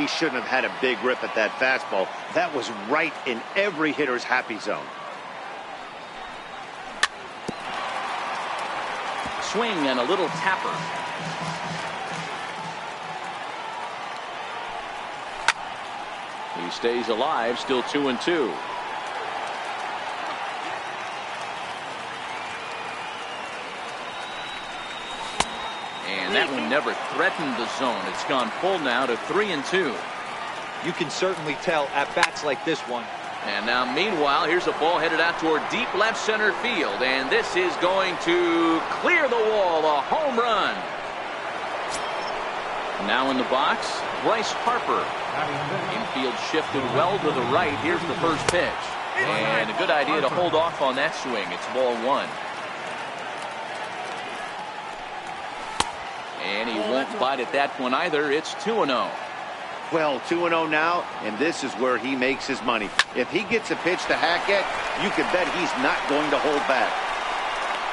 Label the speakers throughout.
Speaker 1: He shouldn't have had a big rip at that fastball. That was right in every hitter's happy zone.
Speaker 2: Swing and a little tapper. He stays alive, still 2-2. And that one never threatened the zone. It's gone full now to 3-2.
Speaker 3: You can certainly tell at bats like this one.
Speaker 2: And now meanwhile, here's a ball headed out toward deep left center field, and this is going to clear the wall, a home run. Now in the box, Bryce Harper. Infield shifted well to the right. Here's the first pitch, and a good idea to hold off on that swing. It's ball one. And he won't bite at that one either. It's 2-0.
Speaker 1: Well, 2-0 now, and this is where he makes his money. If he gets a pitch to hack at, you can bet he's not going to hold back.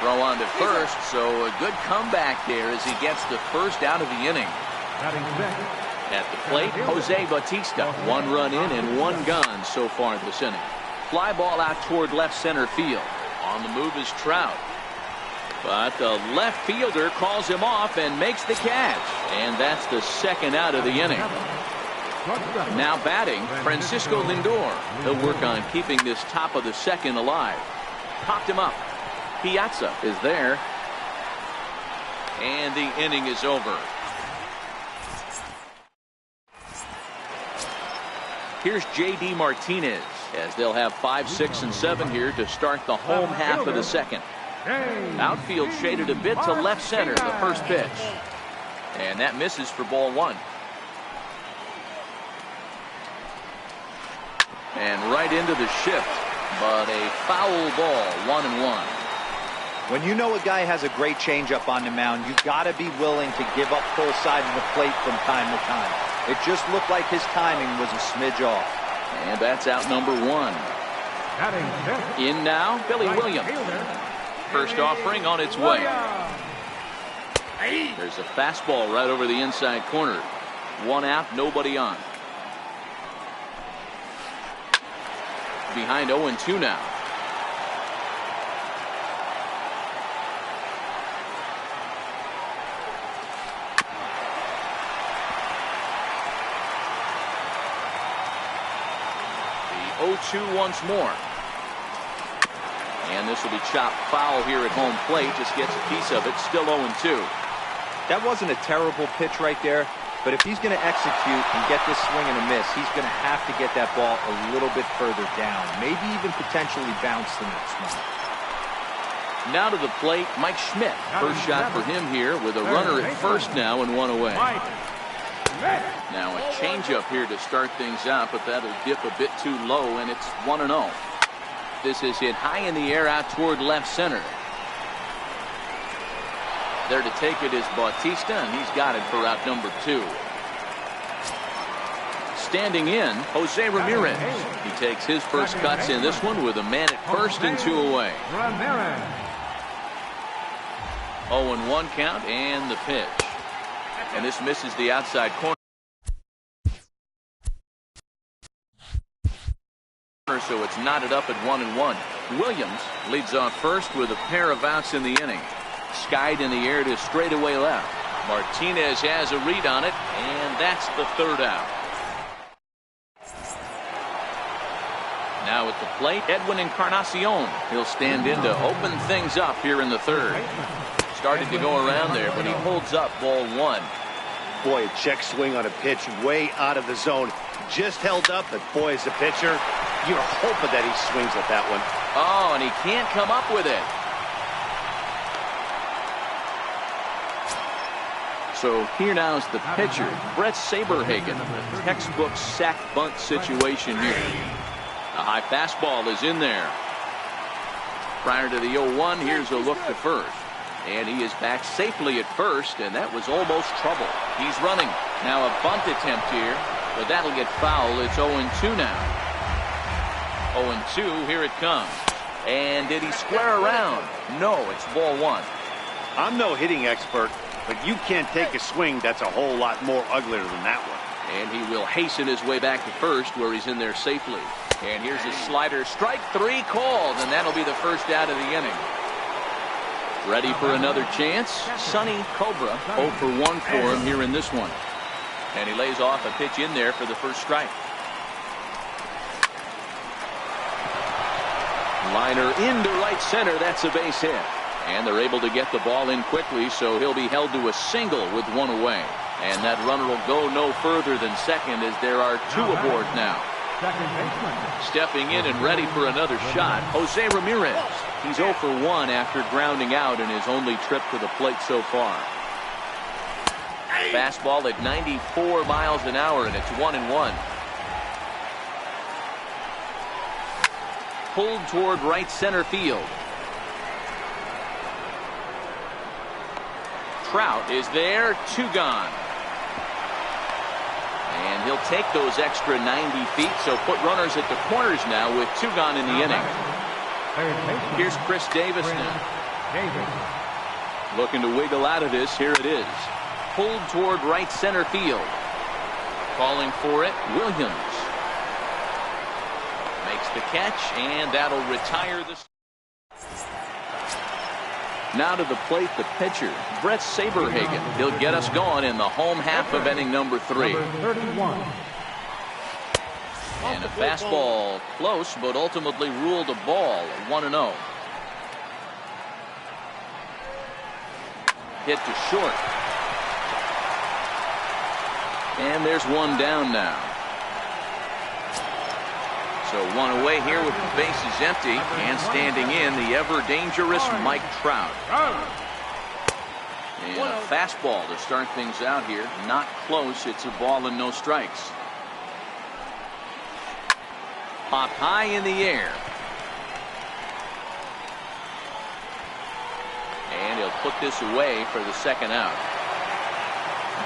Speaker 2: Throw on to first, so a good comeback there as he gets the first out of the inning. At the plate, Jose Bautista. 1 run in and 1 gone so far this inning. Fly ball out toward left center field. On the move is Trout. But the left fielder calls him off and makes the catch. And that's the second out of the inning. Now batting, Francisco Lindor. He'll work on keeping this top of the second alive. Popped him up. Piazza is there. And the inning is over. Here's J.D. Martinez as they'll have 5, 6, and 7 here to start the home half of the second. Outfield shaded a bit to left center, the first pitch. And that misses for ball one. And right into the shift, but a foul ball, 1-1.
Speaker 3: When you know a guy has a great changeup on the mound, you got to be willing to give up full side of the plate from time to time. It just looked like his timing was a smidge off.
Speaker 2: And that's out number 1. In now, Billy Williams. First offering on its way. There's a fastball right over the inside corner. 1 out, nobody on. Behind 0-2 now. The 0-2 once more. And this will be chopped foul here at home plate. Just gets a piece of it. Still 0-2.
Speaker 3: That wasn't a terrible pitch right there. But if he's going to execute and get this swing and a miss, he's going to have to get that ball a little bit further down. Maybe even potentially bounce the next one.
Speaker 2: Now to the plate, Mike Schmidt. First shot for him here with a runner at first now and 1 away. Now a changeup here to start things out, but that'll dip a bit too low, and it's 1-0. This is hit high in the air out toward left center. There to take it is Bautista, and he's got it for out number 2. Standing in, Jose Ramirez. He takes his first cuts in this one with a man at first and 2 away. 0-1 count and the pitch. And this misses the outside corner. So it's knotted up at 1-1. Williams leads off first with a pair of outs in the inning. Skied in the air to straightaway left. Martinez has a read on it, and that's the 3rd out. Now at the plate, Edwin Encarnacion. He'll stand in to open things up here in the 3rd. Started to go around there, but he holds up ball 1.
Speaker 1: Boy, a check swing on a pitch way out of the zone. Just held up, but boy, as a pitcher, you're hoping that he swings at that one.
Speaker 2: Oh, and he can't come up with it. So here now is the pitcher, Brett Saberhagen. Textbook sack bunt situation here. A high fastball is in there. Prior to the 0-1, here's a look to first. And he is back safely at first, and that was almost trouble. He's running. Now a bunt attempt here, but that'll get foul. It's 0-2 now. 0-2, here it comes. And did he square around? No, it's ball 1.
Speaker 1: I'm no hitting expert, but you can't take a swing that's a whole lot more uglier than that one.
Speaker 2: And he will hasten his way back to first, where he's in there safely. And here's a slider. Strike 3 called, and that'll be the first out of the inning. Ready for another chance. Sonny Cobra 0 for 1 for him here in this one. And he lays off a pitch in there for the first strike. Liner into right center. That's a base hit. And they're able to get the ball in quickly, so he'll be held to a single with 1 away. And that runner will go no further than second, as there are 2 aboard now. Stepping in and ready for another shot, Jose Ramirez. He's 0 for 1 after grounding out in his only trip to the plate so far. Fastball at 94 miles an hour, and it's 1-1. Pulled toward right center field. Trout is there, 2 gone. And he'll take those extra 90 feet, so put runners at the corners now with 2 gone in the inning. Here's Chris Davis now. Looking to wiggle out of this. Here it is. Pulled toward right center field. Calling for it, Williams. Makes the catch, and that'll retire this. Now to the plate, the pitcher, Brett Saberhagen. He'll get us going in the home half of inning number 3. And a fastball close, but ultimately ruled a ball, 1-0. Hit to short. And there's 1 down now. So 1 away here with the bases empty, and standing in the ever-dangerous Mike Trout. And a fastball to start things out here. Not close. It's a ball and no strikes. Popped high in the air. And he'll put this away for the second out.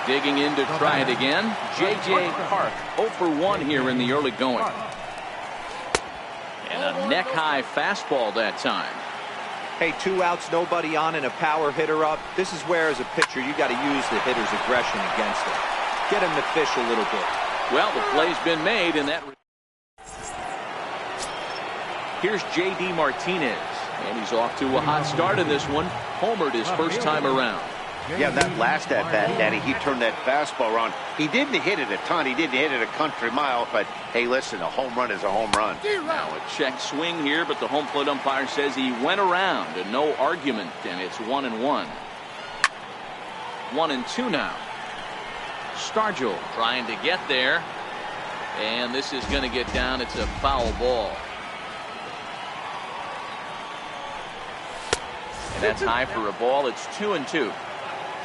Speaker 2: Digging in to try it again, J.J. Park. 0 for 1 here in the early going. And a neck-high fastball that time.
Speaker 3: Hey, 2 outs, nobody on, and a power hitter up. This is where, as a pitcher, you got to use the hitter's aggression against him. Get him to fish a little bit.
Speaker 2: Well, the play's been made, and that. Here's J.D. Martinez, and he's off to a hot start in this one. Homered his first time around.
Speaker 1: Yeah, that last at-bat, Daddy, he turned that fastball around. He didn't hit it a ton. He didn't hit it a country mile. But, hey, listen, a home run is a home run.
Speaker 2: Now a check swing here, but the home plate umpire says he went around, and no argument, and it's 1-1. 1-2 now. Stargell trying to get there, and this is going to get down. It's a foul ball. And that's high for a ball. It's 2-2.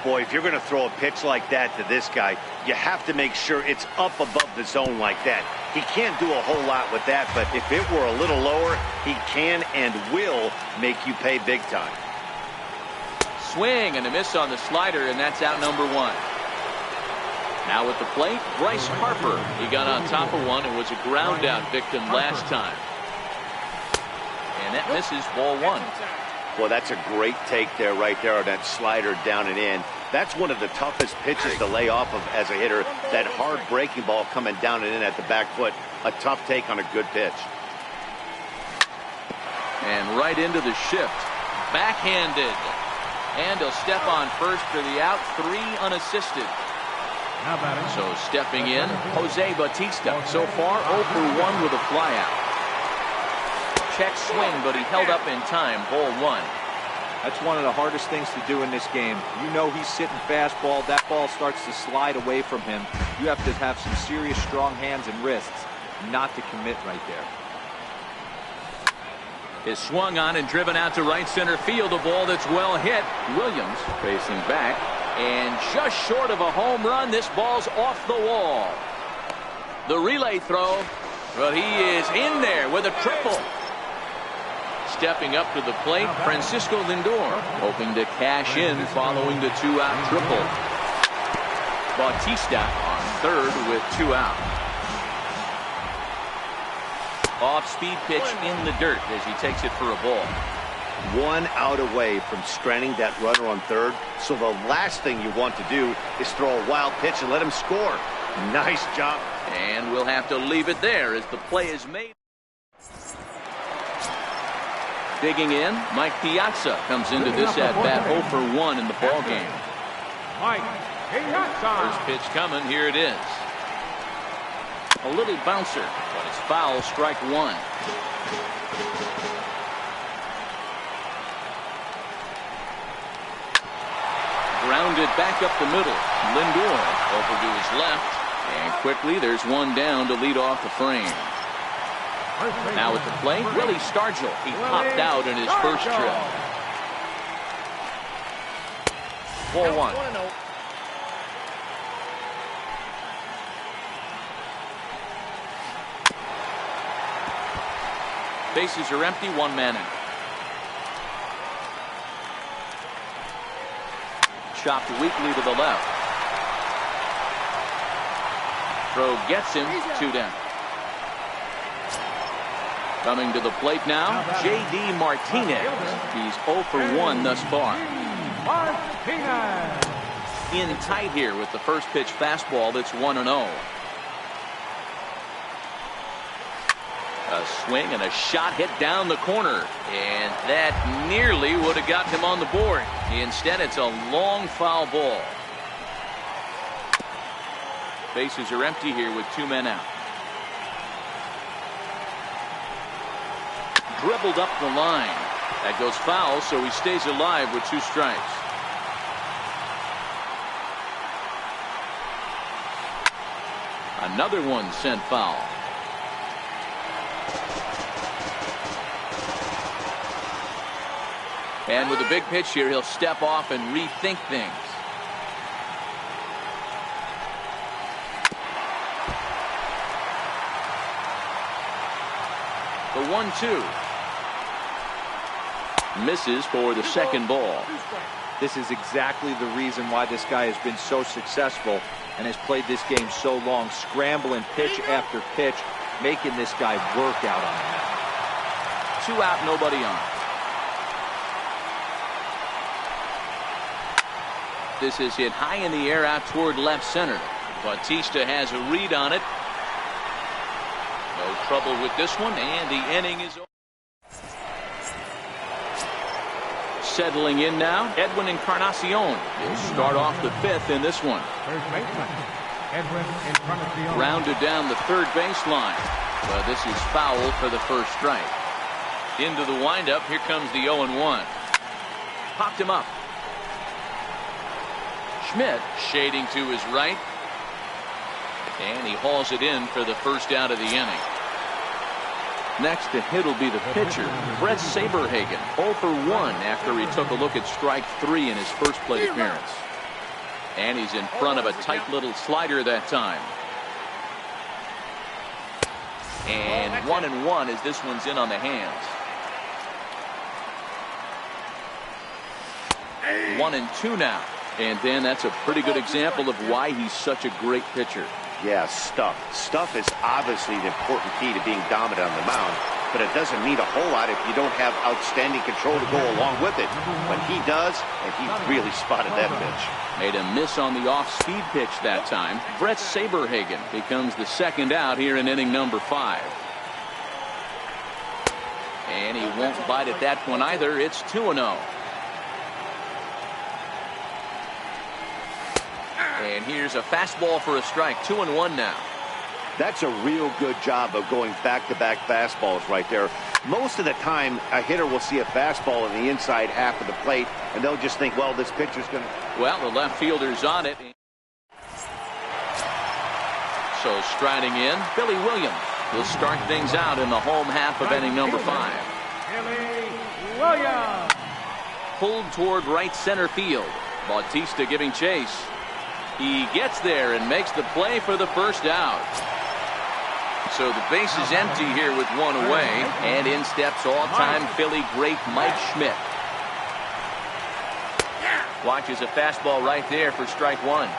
Speaker 1: Boy, if you're going to throw a pitch like that to this guy, you have to make sure it's up above the zone like that. He can't do a whole lot with that, but if it were a little lower, he can and will make you pay big time.
Speaker 2: Swing and a miss on the slider, and that's out number 1. Now at the plate, Bryce Harper. He got on top of one and was a ground out victim last time. And that misses, ball 1.
Speaker 1: Well, that's a great take there, right there, on that slider down and in. That's one of the toughest pitches to lay off of as a hitter. That hard breaking ball coming down and in at the back foot. A tough take on a good pitch.
Speaker 2: And right into the shift. Backhanded. And he'll step on first for the out. 3 unassisted. So stepping in, Jose Bautista. So far, 0 for 1 with a flyout. Check swing, but he held up in time. Ball 1.
Speaker 3: That's one of the hardest things to do in this game. You know he's sitting fastball. That ball starts to slide away from him. You have to have some serious strong hands and wrists not to commit right there.
Speaker 2: Is swung on and driven out to right center field. A ball that's well hit. Williams facing back. And just short of a home run. This ball's off the wall. The relay throw. But he is in there with a triple. Stepping up to the plate, Francisco Lindor, hoping to cash in following the 2-out triple. Bautista on third with 2 out. Off-speed pitch in the dirt as he takes it for a ball.
Speaker 1: 1 out away from stranding that runner on third. So the last thing you want to do is throw a wild pitch and let him score. Nice job.
Speaker 2: And we'll have to leave it there as the play is made. Digging in, Mike Piazza comes into this at-bat 0 for 1 in the ballgame. First pitch coming, here it is. A little bouncer, but it's foul, strike one. Grounded back up the middle. Lindor over to his left. And quickly there's one down to lead off the frame. Now at the plate, Willie Stargell. He popped out in his first trip. 4-1. Bases are empty, one man in. Chopped weakly to the left. Throw gets him, 2 down. Coming to the plate now, J.D. Martinez. He's 0 for 1 thus far. In tight here with the first pitch fastball that's 1-0. A swing and a shot hit down the corner. And that nearly would have gotten him on the board. Instead, it's a long foul ball. Bases are empty here with 2 men out. Dribbled up the line. That goes foul, so he stays alive with 2 strikes. Another one sent foul. And with a big pitch here, he'll step off and rethink things. The 1-2. Misses for the second ball.
Speaker 3: This is exactly the reason why this guy has been so successful and has played this game so long, scrambling pitch after pitch, making this guy work out on the mound.
Speaker 2: 2 out, nobody on. This is hit high in the air out toward left center. Bautista has a read on it. No trouble with this one, and the inning is over. Settling in now, Edwin Encarnacion. He'll start off the 5th in this one. Rounded down the third baseline. But this is foul for the first strike. Into the windup, here comes the 0-1. Popped him up. Schmidt shading to his right. And he hauls it in for the first out of the inning. Next to hit will be the pitcher, Brett Saberhagen, 0 for 1 after he took a look at strike 3 in his first plate appearance. And he's in front of a tight little slider that time. And 1-1 as this one's in on the hands. 1-2 now. And then that's a pretty good example of why he's such a great pitcher.
Speaker 1: Yeah, stuff. Stuff is obviously an important key to being dominant on the mound, but it doesn't mean a whole lot if you don't have outstanding control to go along with it. When he does, and he really spotted that pitch.
Speaker 2: Made a miss on the off-speed pitch that time. Brett Saberhagen becomes the second out here in inning number 5. And he won't bite at that one either. It's 2-0. And here's a fastball for a strike. 2-1 now.
Speaker 1: That's a real good job of going back-to-back fastballs right there. Most of the time, a hitter will see a fastball in the inside half of the plate, and they'll just think, well, this pitcher's going to...
Speaker 2: Well, the left fielder's on it. So striding in, Billy Williams will start things out in the home half of inning number 5.
Speaker 4: Billy Williams.
Speaker 2: Pulled toward right center field. Bautista giving chase. He gets there and makes the play for the first out. So the base is empty here with 1 away, and in steps all-time Philly great Mike Schmidt. Watches a fastball right there for strike 1.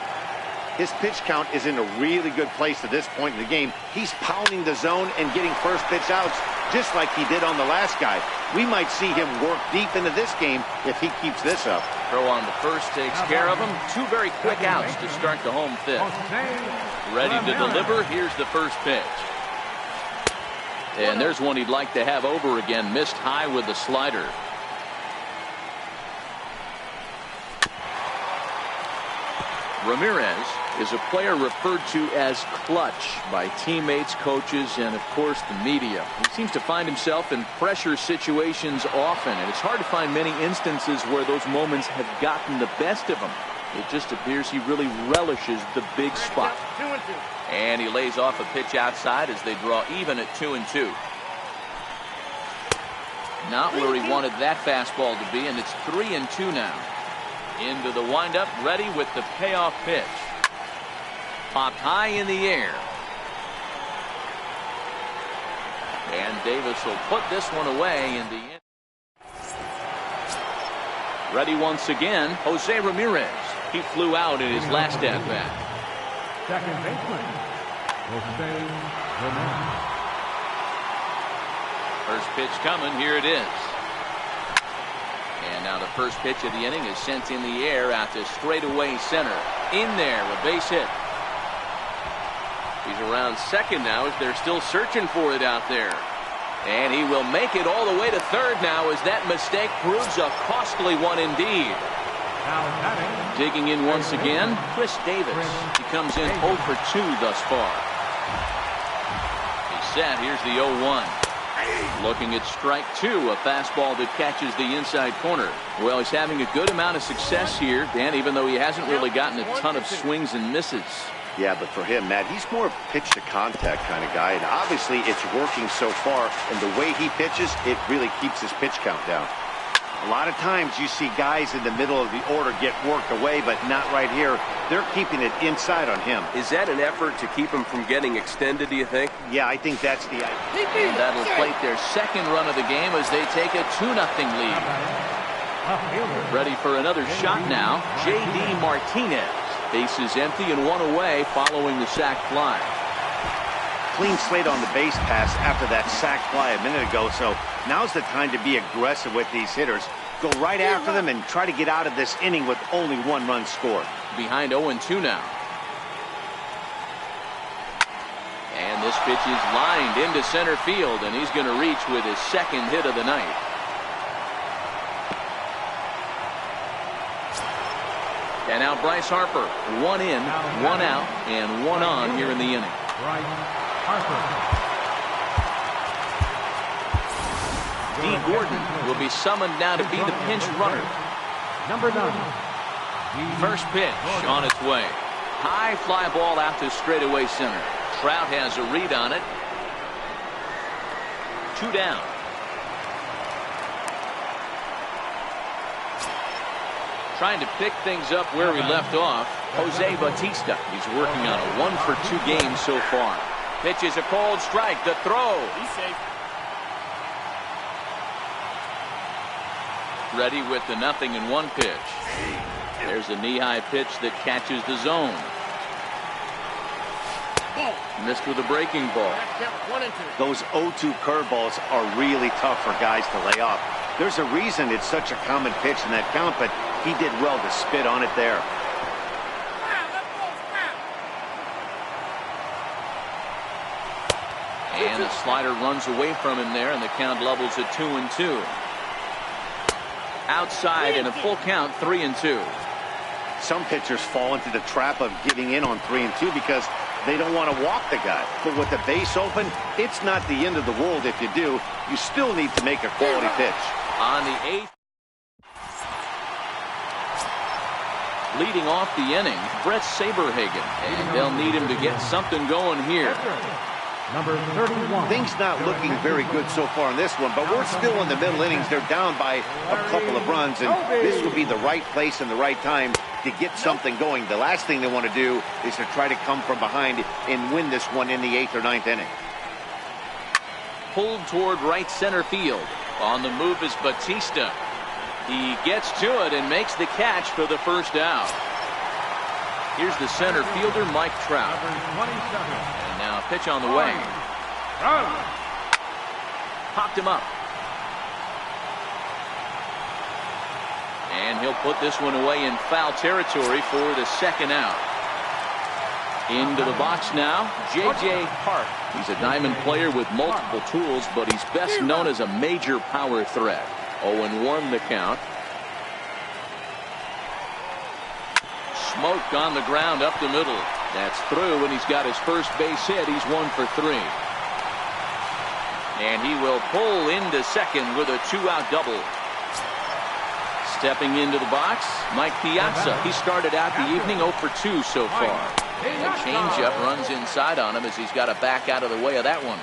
Speaker 1: His pitch count is in a really good place at this point in the game. He's pounding the zone and getting first pitch outs just like he did on the last guy. We might see him work deep into this game if he keeps this up.
Speaker 2: Throw on the first takes care of him. 2 very quick outs to start the home fifth. Ready to deliver. Here's the first pitch. And there's one he'd like to have over again. Missed high with the slider. Ramirez is a player referred to as clutch by teammates, coaches, and of course the media. He seems to find himself in pressure situations often, and it's hard to find many instances where those moments have gotten the best of him. It just appears he really relishes the big spot. And he lays off a pitch outside as they draw even at 2-2. Not where he wanted that fastball to be, and it's 3-2 now. Into the windup, ready with the payoff pitch. Popped high in the air. And Davis will put this one away in the end. Ready once again, Jose Ramirez. He flew out in his last at bat.
Speaker 4: Second baseman, Jose Ramirez.
Speaker 2: First pitch coming, here it is. And now the first pitch of the inning is sent in the air out to straightaway center. In there, a base hit. He's around second now as they're still searching for it out there. And he will make it all the way to third now as that mistake proves a costly one indeed. Digging in once again, Chris Davis. He comes in 0 for 2 thus far. He's set. Here's the 0-1. Looking at strike 2, a fastball that catches the inside corner. Well, he's having a good amount of success here, Dan, even though he hasn't really gotten a ton of swings and misses.
Speaker 1: Yeah, but for him, Matt, he's more pitch to contact kind of guy, and obviously it's working so far, and the way he pitches, it really keeps his pitch count down. A lot of times you see guys in the middle of the order get worked away, but not right here. They're keeping it inside on him.
Speaker 5: Is that an effort to keep him from getting extended, do you think?
Speaker 1: Yeah, I think that's the idea.
Speaker 2: And that'll plate their second run of the game as they take a 2-0 lead. Ready for another shot now, J.D. Martinez. Base is empty and 1 away following the sac fly.
Speaker 1: Clean slate on the base pass after that sac fly a minute ago, so now's the time to be aggressive with these hitters. Go right after them and try to get out of this inning with only 1 run scored.
Speaker 2: Behind 0-2 now. And this pitch is lined into center field, and he's going to reach with his second hit of the night. And now Bryce Harper, 1 in, 1 out, and 1 on here in the inning. D. Gordon will be summoned now to be the pinch runner.
Speaker 4: Number 9.
Speaker 2: First pitch on its way. High fly ball out to straightaway center. Trout has a read on it. 2 down. Trying to pick things up where we left off, Jose Bautista. He's working on a 1 for 2 game so far. Pitch is a cold strike. The throw.
Speaker 5: He's safe.
Speaker 2: Ready with the 0-1 pitch. There's a knee-high pitch that catches the zone. Missed with a breaking ball.
Speaker 1: Those 0-2 curveballs are really tough for guys to lay off. There's a reason it's such a common pitch in that count, but he did well to spit on it there.
Speaker 2: And the slider runs away from him there, and the count levels at 2-2. Outside in a full count, 3-2.
Speaker 1: Some pitchers fall into the trap of giving in on 3-2 because they don't want to walk the guy. But with the base open, it's not the end of the world if you do. You still need to make a quality pitch.
Speaker 2: On the 8th. Leading off the inning, Brett Saberhagen. And they'll need him to get something going here.
Speaker 4: Number 31.
Speaker 1: Things not looking very good so far in this one, but we're still in the middle innings. They're down by a couple of runs, and this would be the right place and the right time to get something going. The last thing they want to do is to try to come from behind and win this one in the 8th or 9th inning.
Speaker 2: Pulled toward right center field. On the move is Bautista. He gets to it and makes the catch for the first out. Here's the center fielder, Mike Trout. And now a pitch on the way. Popped him up. And he'll put this one away in foul territory for the second out. Into the box now, J.J. Hart. He's a diamond player with multiple tools, but he's best known as a major power threat. 0-1 the count. Smoke on the ground up the middle. That's through, and he's got his first base hit. He's 1 for 3. And he will pull into second with a 2-out double. Stepping into the box, Mike Piazza. He started out the evening 0 for 2 so far. The changeup runs inside on him as he's got to back out of the way of that one.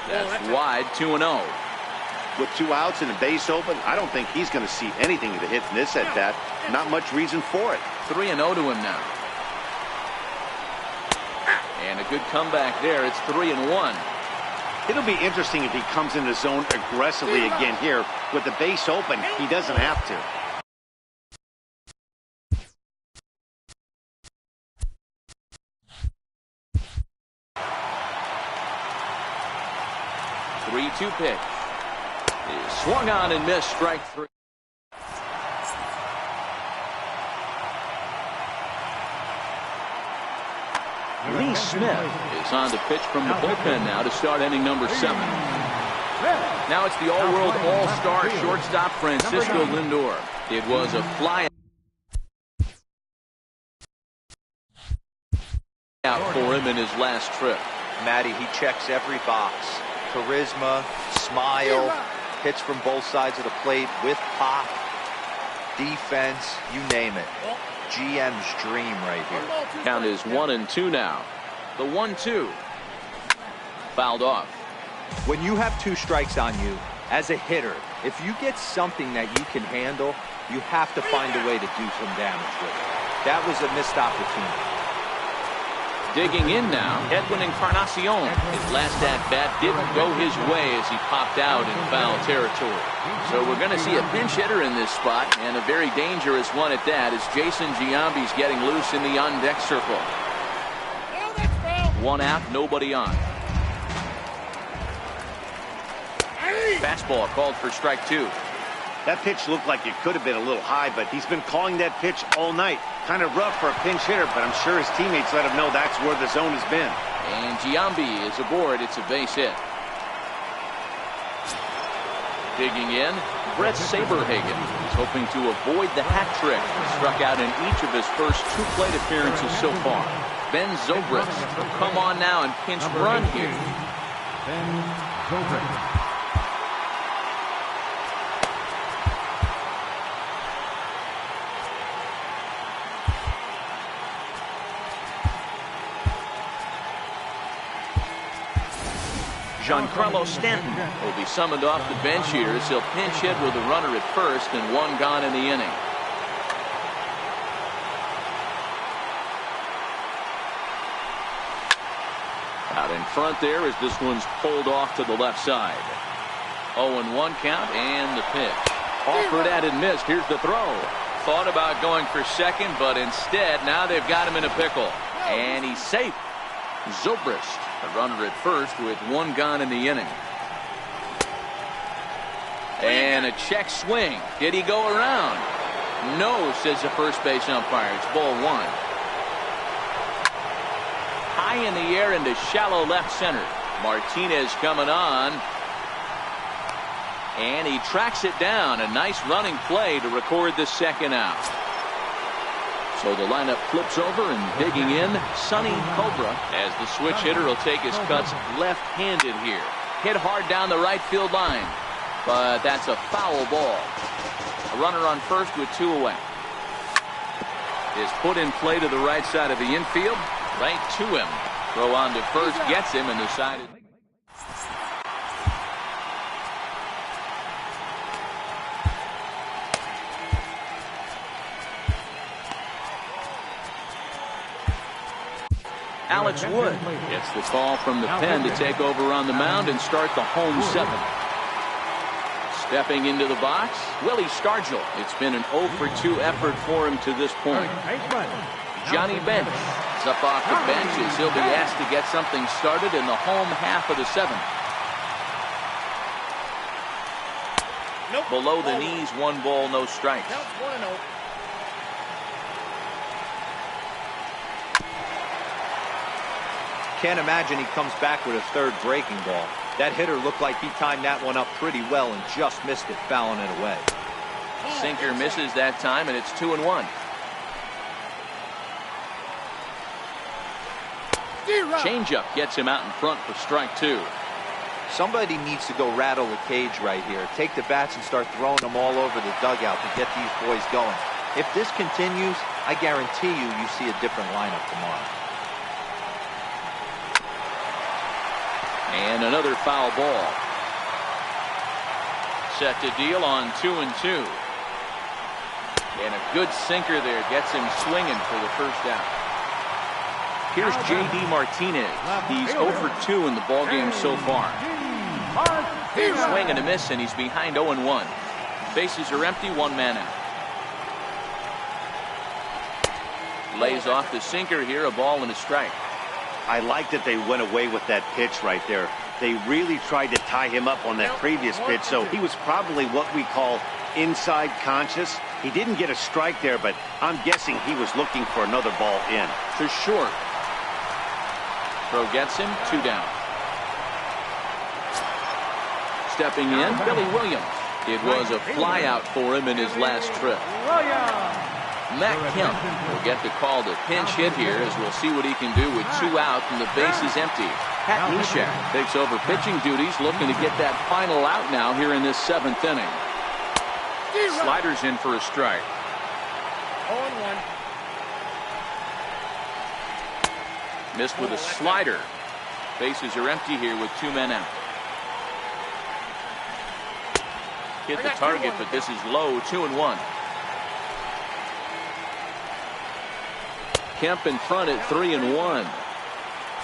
Speaker 2: That's wide, 2-0.
Speaker 1: With 2 outs and a base open, I don't think he's going to see anything to hit in this at bat. Not much reason for it.
Speaker 2: 3-0 to him now. And a good comeback there. It's 3-1.
Speaker 1: It'll be interesting if he comes in the zone aggressively again here. With the base open, he doesn't have to.
Speaker 2: 3-2 pitch. Is swung on and missed, strike 3. Lee Smith is on to pitch from the bullpen now to start inning number 7. Now it's the all-world all-star shortstop Francisco Lindor. It was a fly out for him in his last trip.
Speaker 3: Matty, he checks every box. Charisma, smile, hits from both sides of the plate with pop, defense, you name it. GM's dream right here.
Speaker 2: Count is 1-2 now. The 1-2. Fouled off.
Speaker 3: When you have 2 strikes on you, as a hitter, if you get something that you can handle, you have to find a way to do some damage with it. That was a missed opportunity.
Speaker 2: Digging in now, Edwin Encarnacion. His last at-bat didn't go his way as he popped out in foul territory. So we're going to see a pinch hitter in this spot, and a very dangerous one at that, as Jason Giambi's getting loose in the on-deck circle. 1 out, nobody on. Fastball called for strike 2.
Speaker 1: That pitch looked like it could have been a little high, but he's been calling that pitch all night. Kind of rough for a pinch hitter, but I'm sure his teammates let him know that's where the zone has been.
Speaker 2: And Giambi is aboard. It's a base hit. Digging in, Brett Saberhagen is hoping to avoid the hat trick. Struck out in each of his first 2 plate appearances so far. Ben Zobrist will come on now and pinch run here.
Speaker 4: Ben Zobrist.
Speaker 2: Giancarlo Stanton will be summoned off the bench here as he'll pinch hit with a runner at first and 1 gone in the inning. Out in front there as this one's pulled off to the left side. 0-1 count and the pitch. Offered at and missed. Here's the throw. Thought about going for second, but instead now they've got him in a pickle. And he's safe. Zobrist, a runner at first with 1 gone in the inning. And a check swing. Did he go around? No, says the first base umpire. It's ball 1. High in the air into shallow left center. Martinez coming on. And he tracks it down. A nice running play to record the second out. So the lineup flips over and digging in, Sonny Cobra, as the switch hitter will take his cuts left-handed here. Hit hard down the right field line, but that's a foul ball. A runner on first with 2 away. Is put in play to the right side of the infield, right to him. Throw on to first, gets him, and the side is... Alex Wood gets the call from the pen to take over on the mound and start the home 7th. Stepping into the box, Willie Stargell. It's been an 0 for 2 effort for him to this point. Johnny Bench is up off the bench as he'll be asked to get something started in the home half of the 7th.
Speaker 6: Nope.
Speaker 2: Below the knees, 1 ball, no strikes.
Speaker 6: Counts 1-0.
Speaker 3: Can't imagine he comes back with a 3rd breaking ball. That hitter looked like he timed that one up pretty well and just missed it, fouling it away.
Speaker 2: Sinker misses that time, and it's 2-1. Changeup gets him out in front for strike 2.
Speaker 3: Somebody needs to go rattle the cage right here. Take the bats and start throwing them all over the dugout to get these boys going. If this continues, I guarantee you see a different lineup tomorrow.
Speaker 2: And another foul ball. Set to deal on 2-2. And a good sinker there gets him swinging for the first out. Here's J.D. Martinez. He's 0 for 2 in the ballgame so far. Swing and a miss, and he's behind 0-1. Bases are empty, 1 man out. Lays off the sinker here, a ball and a strike.
Speaker 1: I like that they went away with that pitch right there. They really tried to tie him up on that previous pitch, so he was probably what we call inside conscious. He didn't get a strike there, but I'm guessing he was looking for another ball in.
Speaker 2: To short. Throw gets him, 2 down. Stepping in, Billy Williams. It was a fly out for him in his last trip. Matt Kemp will get the call to pinch hit here, as we'll see what he can do with 2 out and the bases empty. Pat Neshek takes over pitching duties, looking to get that final out now here in this 7th inning. Sliders in for a strike.
Speaker 6: 0-1.
Speaker 2: Missed with a slider. Bases are empty here with 2 men out. Hit the target, but this is low, 2-1. Kemp in front at 3-1.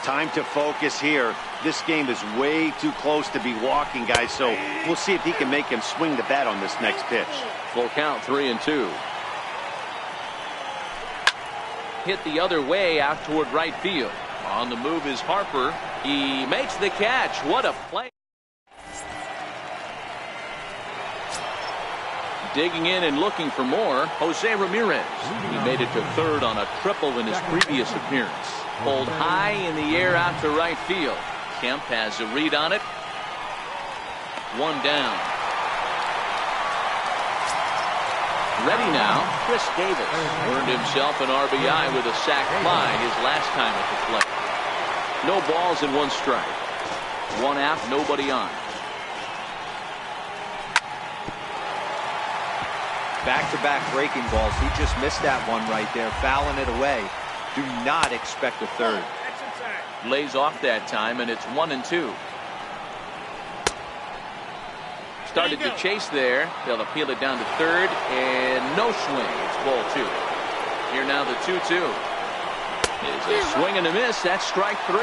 Speaker 1: Time to focus here. This game is way too close to be walking, guys, so we'll see if he can make him swing the bat on this next pitch.
Speaker 2: Full count, 3-2. Hit the other way out toward right field. On the move is Harper. He makes the catch. What a play. Digging in and looking for more, Jose Ramirez. He made it to 3rd on a triple in his previous appearance. Pulled high in the air out to right field. Kemp has a read on it. 1 down. Ready now, Chris Davis. Earned himself an RBI with a sac fly his last time at the plate. No balls and 1 strike. 1 out, nobody on.
Speaker 3: Back-to-back breaking balls. He just missed that one right there, fouling it away. Do not expect a 3rd.
Speaker 2: Lays off that time, and it's 1-2. Started to chase there. They'll appeal it down to 3rd, and no swing. It's ball 2. Here now the 2-2. It's a swing and a miss. That's strike 3.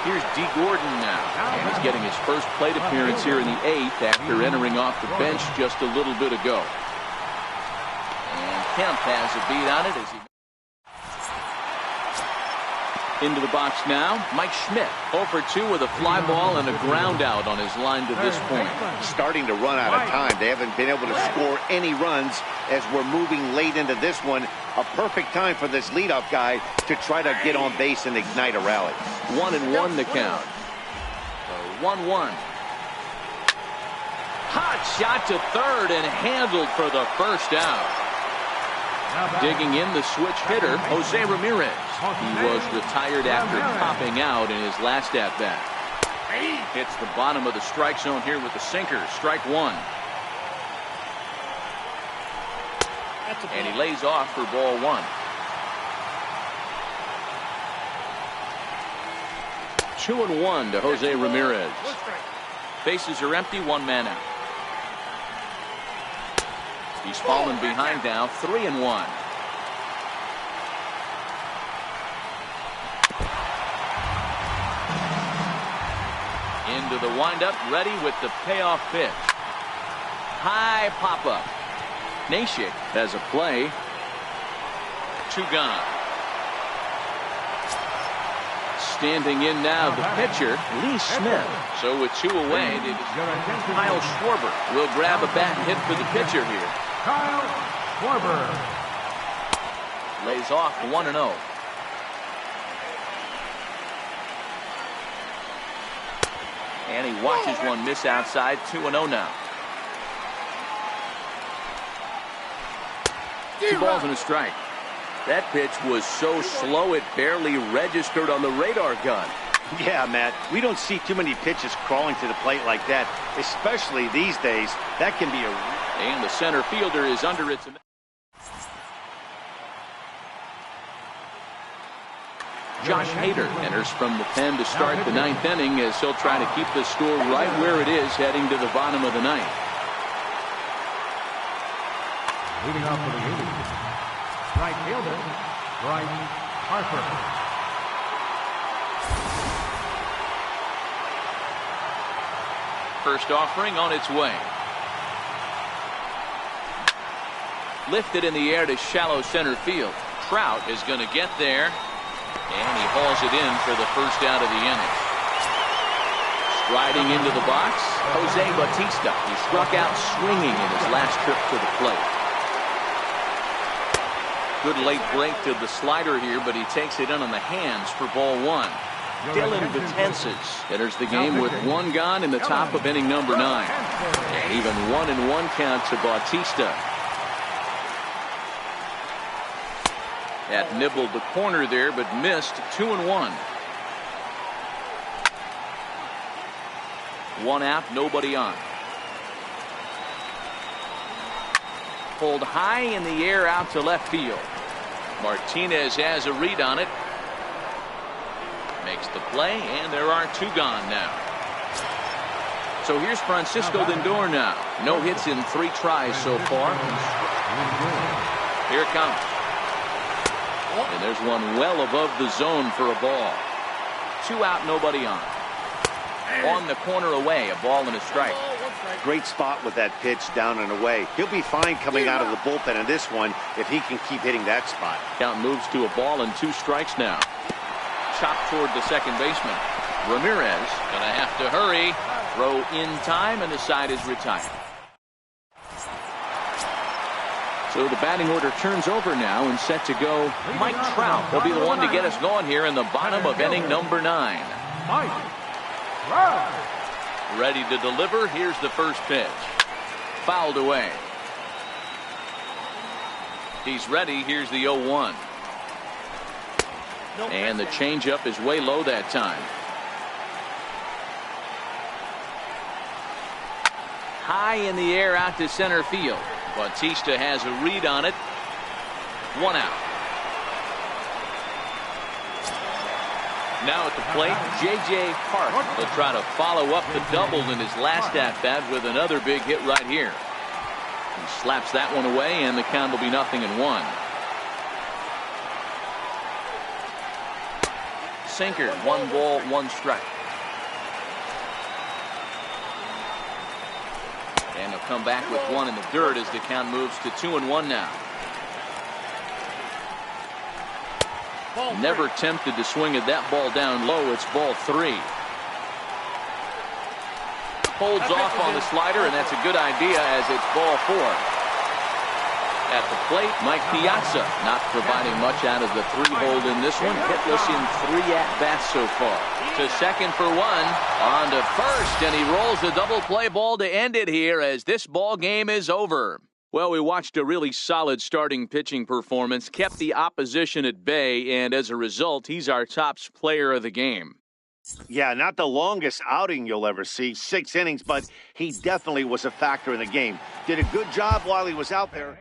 Speaker 2: Here's D. Gordon now. And he's getting his first plate appearance here in the 8th after entering off the bench just a little bit ago. And Kemp has a beat on it as he into the box now. Mike Schmidt 0 for 2 with a fly ball and a ground out on his line to this point.
Speaker 1: Starting to run out of time. They haven't been able to score any runs as we're moving late into this one. A perfect time for this leadoff guy to try to get on base and ignite a rally.
Speaker 2: 1-1 the count. 1-1. Hot shot to 3rd and handled for the first out. Digging in the switch hitter, Jose Ramirez. He was retired after popping out in his last at-bat. Hits the bottom of the strike zone here with the sinker. Strike 1. And he lays off for ball 1. 2-1 to Jose Ramirez. Bases are empty, 1 man out. He's fallen behind now, 3-1. Into the windup, ready with the payoff pitch. high pop-up. Nashik has a play. 2 gone. Standing in now, the pitcher, Lee Smith. So with 2 away, Kyle Schwarber will grab a bat hit for the pitcher here.
Speaker 4: Kyle Schwarber.
Speaker 2: Lays off 1-0. And he watches one miss outside. 2-0 now. 2 balls and a strike. That pitch was so slow it barely registered on the radar gun.
Speaker 1: Yeah, Matt, we don't see too many pitches crawling to the plate like that, especially these days. That can be a...
Speaker 2: And the center fielder is under its... Josh Hader enters from the pen to start the 9th inning as he'll try to keep the score right where it is heading to the bottom of the 9th.
Speaker 4: Leading off for the Indians, right fielder, Bryce Harper.
Speaker 2: First offering on its way. Lifted in the air to shallow center field. Trout is going to get there. And he hauls it in for the first out of the inning. Striding into the box, Jose Bautista. He struck out swinging in his last trip to the plate. Good late break to the slider here, but he takes it in on the hands for ball 1. Dylan Betances enters the game with 1 gone in the top of inning number 9. And even 1-1 count to Bautista. That nibbled the corner there, but missed. 2-1. 1 out, nobody on. Pulled high in the air out to left field. Martinez has a read on it. Makes the play, and there are 2 gone now. So here's Francisco Lindor now. No hits in 3 tries so far. Here it comes. And there's one well above the zone for a ball. 2 out, nobody on. On the corner away, a ball and a strike.
Speaker 1: Great spot with that pitch down and away. He'll be fine coming out of the bullpen in this one if he can keep hitting that spot.
Speaker 2: Count moves to a ball and 2 strikes now. Chopped toward the second baseman. Ramirez gonna have to hurry. Throw in time, and the side is retired. So the batting order turns over now and set to go. Mike Trout will be the one to get us going here in the bottom of inning number 9.
Speaker 4: Mike Trout.
Speaker 2: Ready to deliver. Here's the first pitch. Fouled away. He's ready. Here's the 0-1. And the changeup is way low that time. High in the air out to center field. Bautista has a read on it. 1 out. Now at the plate, J.J. Park will try to follow up the double in his last at-bat with another big hit right here. He slaps that one away, and the count will be 0-1. Sinker, 1 ball, 1 strike. And he'll come back with 1 in the dirt as the count moves to 2-1 now. Never tempted to swing at that ball down low. It's ball 3. Holds off on the slider, and that's a good idea as it's ball 4. At the plate, Mike Piazza not providing much out of the 3-hole in this one. Hitless in 3 at-bats so far. To second for 1. On to first, and he rolls the double play ball to end it here as this ball game is over. Well, we watched a really solid starting pitching performance, kept the opposition at bay, and as a result, he's our top player of the game.
Speaker 1: Yeah, not the longest outing you'll ever see, 6 innings, but he definitely was a factor in the game. Did a good job while he was out there.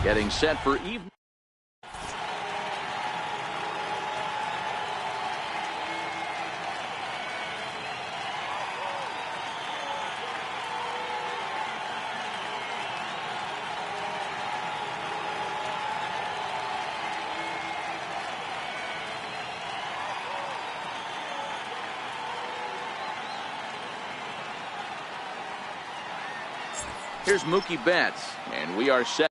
Speaker 2: Getting set for evening. Here's Mookie Betts, and we are set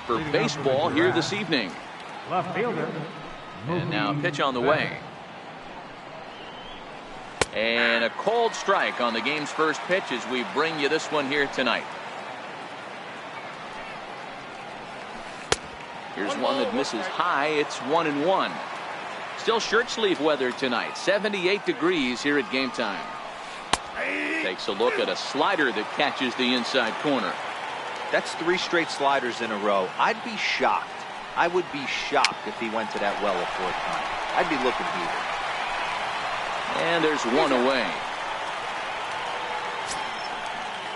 Speaker 2: for baseball here this evening.
Speaker 4: Left fielder.
Speaker 2: And now a pitch on the way. And a cold strike on the game's first pitch as we bring you this one here tonight. Here's one that misses high. It's 1-1. Still shirt sleeve weather tonight. 78 degrees here at game time. Takes a look at a slider that catches the inside corner.
Speaker 3: That's 3 straight sliders in a row. I'd be shocked. I would be shocked if he went to that well a 4th time. I'd be looking heated.
Speaker 2: And there's one away.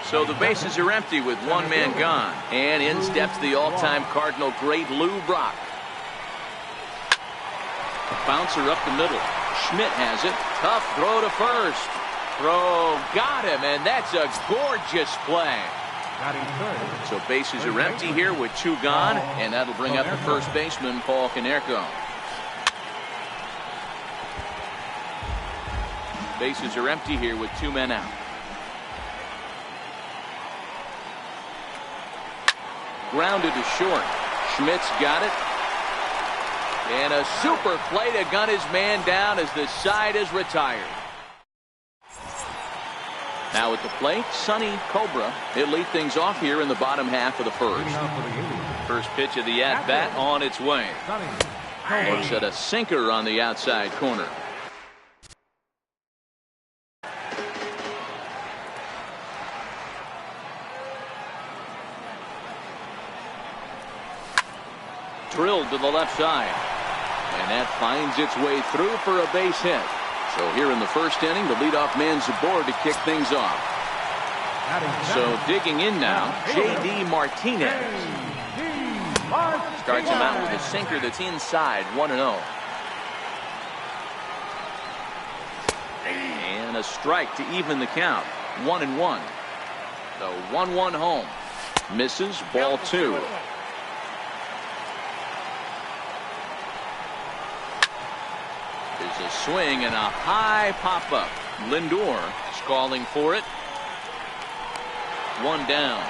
Speaker 2: So the bases are empty with one man gone. And in steps the all-time Cardinal great Lou Brock. Bouncer up the middle. Schmidt has it. Tough throw to first. Throw got him, and that's a gorgeous play. So bases are empty here with 2 gone, and that'll bring up the first baseman, Paul Konerko. Bases are empty here with 2 men out. Grounded to short. Schmidt's got it. And a super play to gun his man down as the side is retired. Now at the plate, Sonny Cobra. He'll lead things off here in the bottom half of the first. First pitch of the at-bat on its way. Looks at a sinker on the outside corner. Drilled to the left side. And that finds its way through for a base hit. So here in the first inning, the leadoff man's aboard to kick things off. So digging in now, J.D. Martinez. Starts him out with a sinker that's inside, 1-0. And a strike to even the count, 1-1. The 1-1 home. Misses, ball 2. There's a swing and a high pop-up. Lindor is calling for it. 1 down.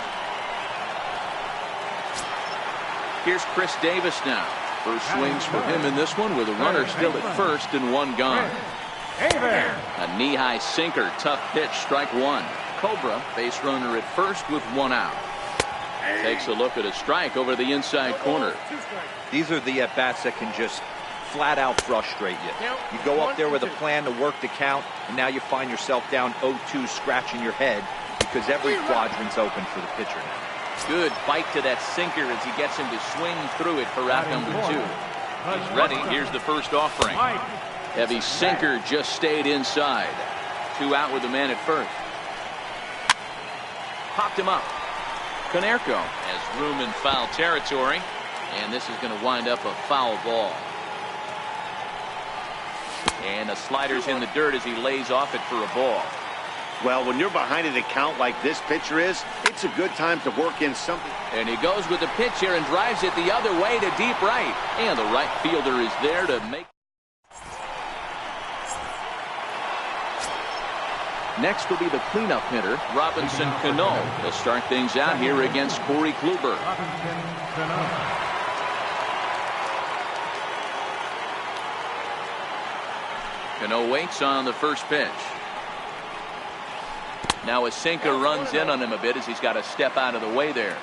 Speaker 2: Here's Chris Davis now. First swings for him in this one with a runner still at first and 1 gone. A knee-high sinker, tough pitch, strike 1. Cobra, base runner at first with 1 out. Takes a look at a strike over the inside corner.
Speaker 3: These are the at-bats that can just flat out frustrate you. You go up there with a plan to work the count, and now you find yourself down 0-2 scratching your head because every quadrant's open for the pitcher now.
Speaker 2: Good bite to that sinker as he gets him to swing through it for out number 2. He's ready. Here's the first offering. Heavy sinker just stayed inside. 2 out with the man at first. Popped him up. Konerko has room in foul territory, and this is going to wind up a foul ball. And a slider's in the dirt as he lays off it for a ball.
Speaker 1: Well, when you're behind an account like this pitcher is, it's a good time to work in something.
Speaker 2: And he goes with the pitch here and drives it the other way to deep right. And the right fielder is there to make. Next will be the cleanup hitter, Robinson Cano. He'll start things out here against Corey Kluber. Cano waits on the first pitch. Now a sinker runs in on him a bit as he's got to step out of the way there.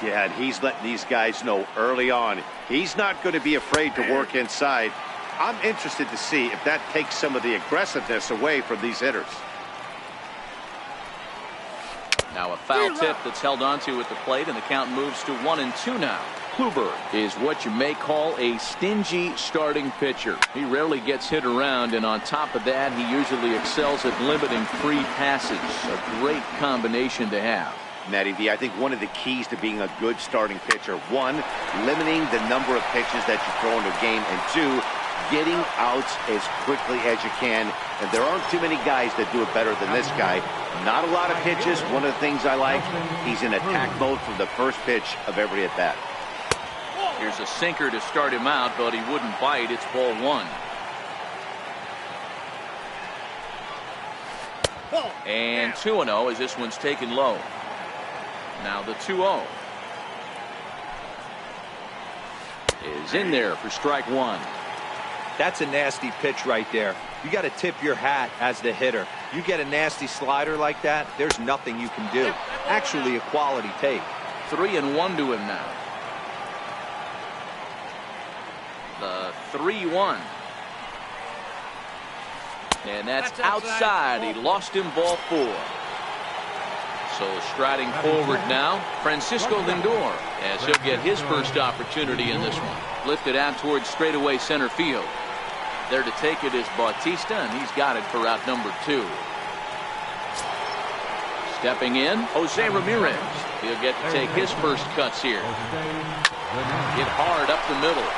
Speaker 1: Yeah, and he's letting these guys know early on he's not going to be afraid to work inside. I'm interested to see if that takes some of the aggressiveness away from these hitters.
Speaker 2: Now a foul tip that's held onto at the plate, and the count moves to 1-2 now. Kluber is what you may call a stingy starting pitcher. He rarely gets hit around, and on top of that, he usually excels at limiting free passes. A great combination to have.
Speaker 1: Matty V, I think one of the keys to being a good starting pitcher, one, limiting the number of pitches that you throw into a game, and two, getting outs as quickly as you can. And there aren't too many guys that do it better than this guy. Not a lot of pitches. One of the things I like, he's in attack mode from the first pitch of every at-bat.
Speaker 2: Here's a sinker to start him out, but he wouldn't bite. It's ball one. And 2-0 as this one's taken low. Now the 2-0 is in there for strike one.
Speaker 3: That's a nasty pitch right there. You got to tip your hat as the hitter. You get a nasty slider like that, there's nothing you can do. Actually a quality take.
Speaker 2: 3-1 to him now. The 3-1. And that's outside. He lost him, ball four. So striding forward now, Francisco Lindor, as he'll get his first opportunity in this one. Lifted out towards straightaway center field. There to take it is Bautista, and he's got it for out number 2. Stepping in, Jose Ramirez. He'll get to take his first cuts here. Hit hard up the middle.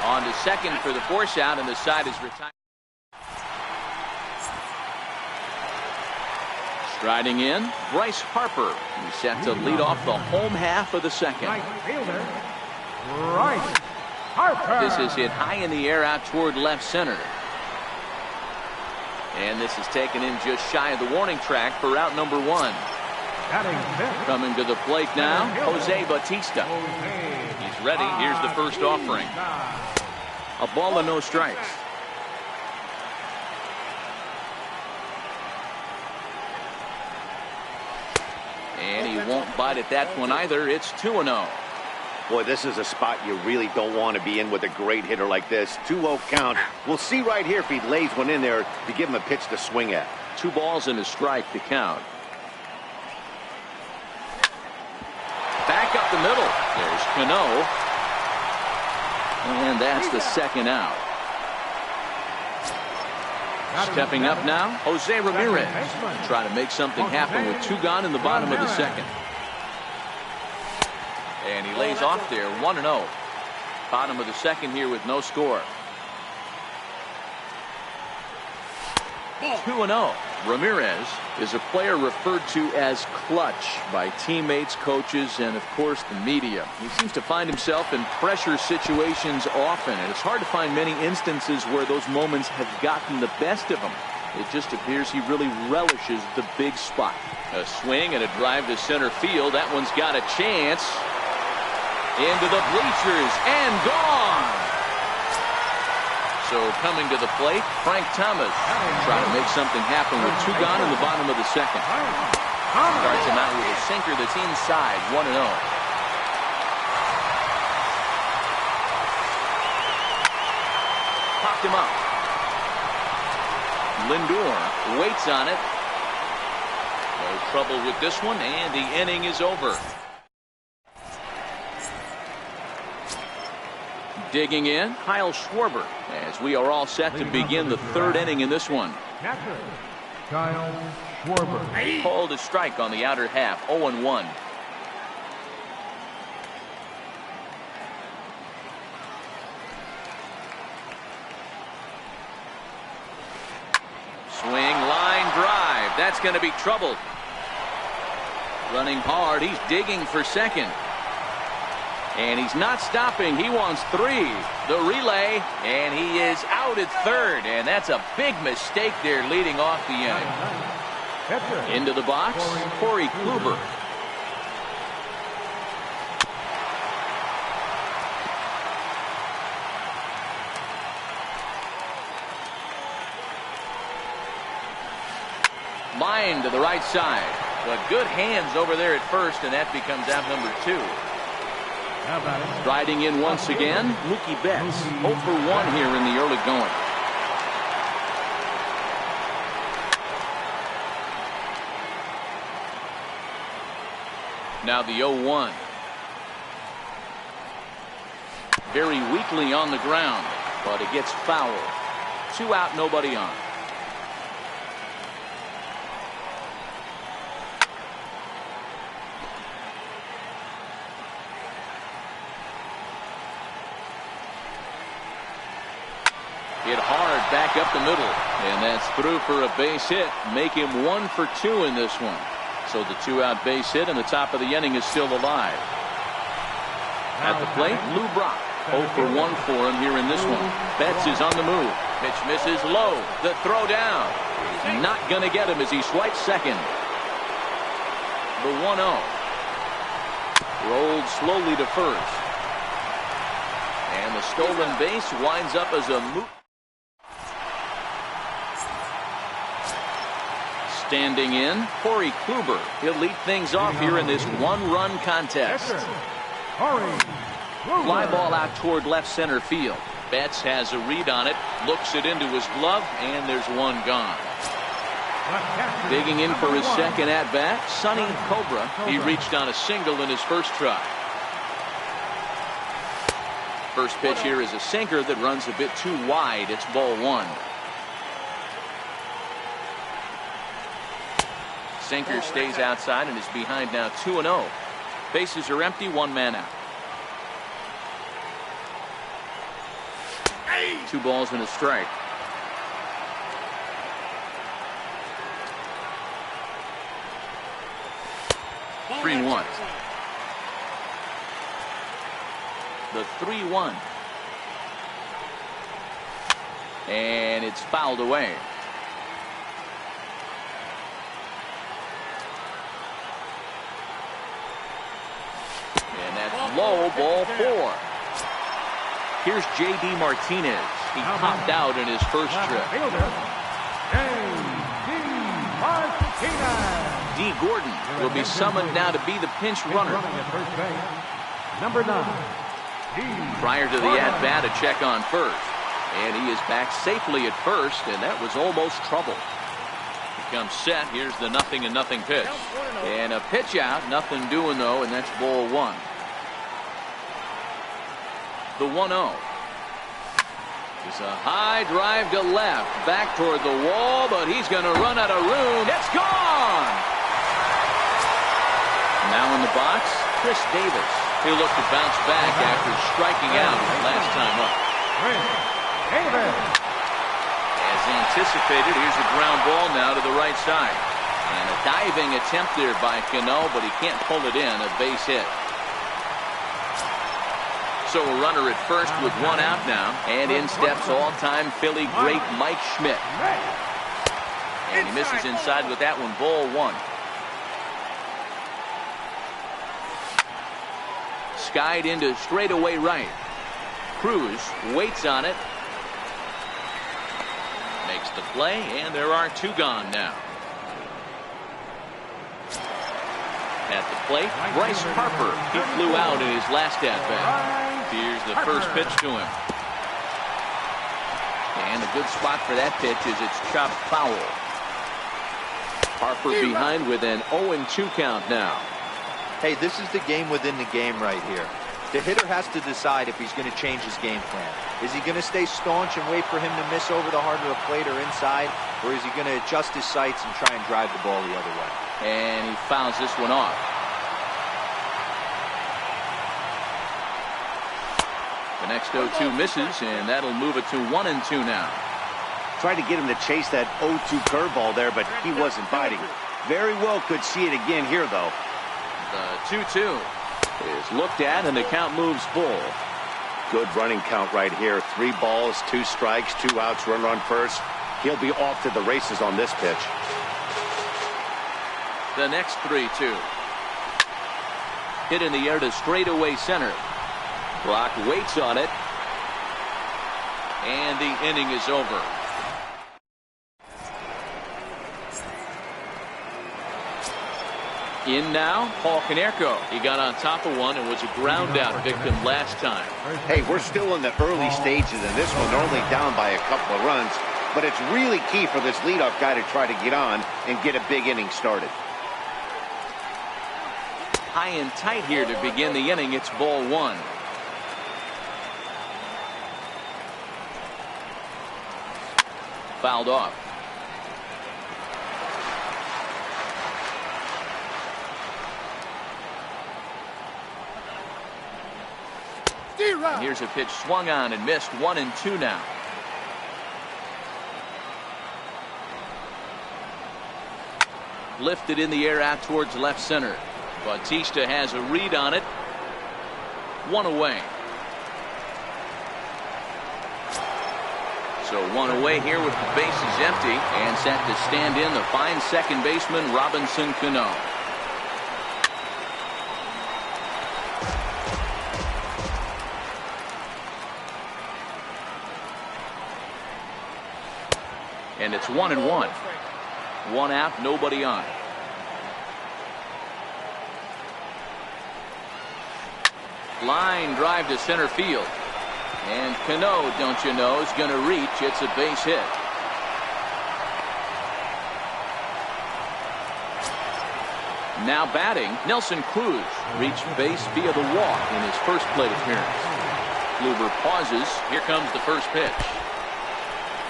Speaker 2: On to second for the force out, and the side is retired. Striding in, Bryce Harper. He's set to lead off the home half of the second.
Speaker 4: Right fielder, Bryce Harper.
Speaker 2: This is hit high in the air out toward left center. And this is taken in just shy of the warning track for out number 1. Coming to the plate now, Jose Bautista. He's ready. Here's the first offering. A ball and no strikes. And he won't bite at that one either. It's 2-0.
Speaker 1: Boy, this is a spot you really don't want to be in with a great hitter like this. 2-0 count. We'll see right here if he lays one in there to give him a pitch to swing at.
Speaker 2: 2 balls and a strike to count. Back up the middle. There's Cano. And that's the second out. Stepping up now, Jose Ramirez. Try to make something happen with 2 gone in the bottom of the second. And he lays off there, 1-0. Bottom of the second here with no score. 2-0. Ramirez is a player referred to as clutch by teammates, coaches, and of course the media. He seems to find himself in pressure situations often, and it's hard to find many instances where those moments have gotten the best of him. It just appears he really relishes the big spot. A swing and a drive to center field. That one's got a chance. Into the bleachers and gone. So coming to the plate, Frank Thomas. Trying to make something happen with 2 gone in the bottom of the second. Starts him out with a sinker that's inside, 1-0. Popped him up. Lindor waits on it. No trouble with this one, and the inning is over. Digging in, Kyle Schwarber, as we are all set to begin the 3rd inning in this one.
Speaker 4: Kyle Schwarber.
Speaker 2: Called a strike on the outer half, 0-1. Swing, line drive. That's going to be trouble. Running hard. He's digging for second. And he's not stopping. He wants 3. The relay, and he is out at 3rd. And that's a big mistake there leading off the inning. Into the box, Corey Kluber. Line to the right side. But good hands over there at first, and that becomes out number 2. Riding in once again, Mookie Betts. 0 for 1 here in the early going. Now the 0-1. Very weakly on the ground, but it gets fouled. 2 out, nobody on. Hit hard back up the middle, and that's through for a base hit. Make him 1 for 2 in this one. So the 2-out base hit and the top of the inning is still alive. At the plate, Lou Brock. 0 for 1 for him here in this one. Betts is on the move. Pitch misses low. The throw down. Not going to get him as he swipes second. The 1-0. Rolled slowly to first. And the stolen base winds up as a moot. Standing in, Corey Kluber. He'll lead things off here in this 1-run contest. Fly ball out toward left center field. Betts has a read on it, looks it into his glove, and there's 1 gone. Digging in for his second at bat, Sonny Cobra. He reached on a single in his first try. First pitch here is a sinker that runs a bit too wide. It's ball 1. Sinker stays outside and is behind now 2-0. Bases are empty, 1 man out. 2 balls and a strike.
Speaker 6: Ball
Speaker 2: 3-1. The 3-1. And it's fouled away. And that's low, ball 4. Here's J.D. Martinez. He popped out in his first trip. D. Gordon will be summoned now to be the pinch runner.
Speaker 4: Number 9.
Speaker 2: Prior to the at-bat, a check on first. And he is back safely at first, and that was almost trouble. He comes set. Here's the 0-0 pitch. And a pitch out. Nothing doing, though, and that's ball 1. The 1-0. It's a high drive to left. Back toward the wall, but he's going to run out of room. It's gone! Now in the box, Chris Davis. He'll look to bounce back after striking out last time up. As anticipated, here's a ground ball now to the right side. And a diving attempt there by Cano, but he can't pull it in. A base hit. So a runner at first with 1 out now. And in steps all-time Philly great Mike Schmidt. And he misses inside with that one. Ball 1. Skied into straightaway right. Cruz waits on it. Makes the play, and there are 2 gone now. At the plate, Bryce Harper. He flew out in his last at-bat. Here's the first pitch to him. And a good spot for that pitch is it's chopped foul. Harper behind with an 0-2 count now.
Speaker 3: Hey, this is the game within the game right here. The hitter has to decide if he's going to change his game plan. Is he going to stay staunch and wait for him to miss over the heart of the plate or inside? Or is he going to adjust his sights and try and drive the ball the other way?
Speaker 2: And he fouls this one off. The next 0-2 misses, and that'll move it to 1-2 now.
Speaker 1: Tried to get him to chase that 0-2 curveball there, but he wasn't biting. Very well could see it again here, though.
Speaker 2: The 2-2 is looked at, and the count moves full.
Speaker 1: Good running count right here. 3 balls, 2 strikes, 2 outs, runner on first. He'll be off to the races on this pitch.
Speaker 2: The next 3-2. Hit in the air to straightaway center. Brock waits on it. And the inning is over. In now, Paul Konerko. He got on top of one and was a ground out victim last time.
Speaker 1: Hey, we're still in the early stages in this one. They're only down by a couple of runs. But it's really key for this leadoff guy to try to get on and get a big inning started.
Speaker 2: High and tight here to begin the inning. It's ball one. Fouled off. And here's a pitch swung on and missed. 1-2 now. Lifted in the air out towards left center. Bautista has a read on it. One away. So one away here with the bases empty, and set to stand in the fine second baseman Robinson Cano. And it's 1-1. One out, nobody on. Line drive to center field. And Cano, don't you know, is going to reach. It's a base hit. Now batting, Nelson Cruz reached base via the walk in his first plate appearance. Kluber pauses. Here comes the first pitch.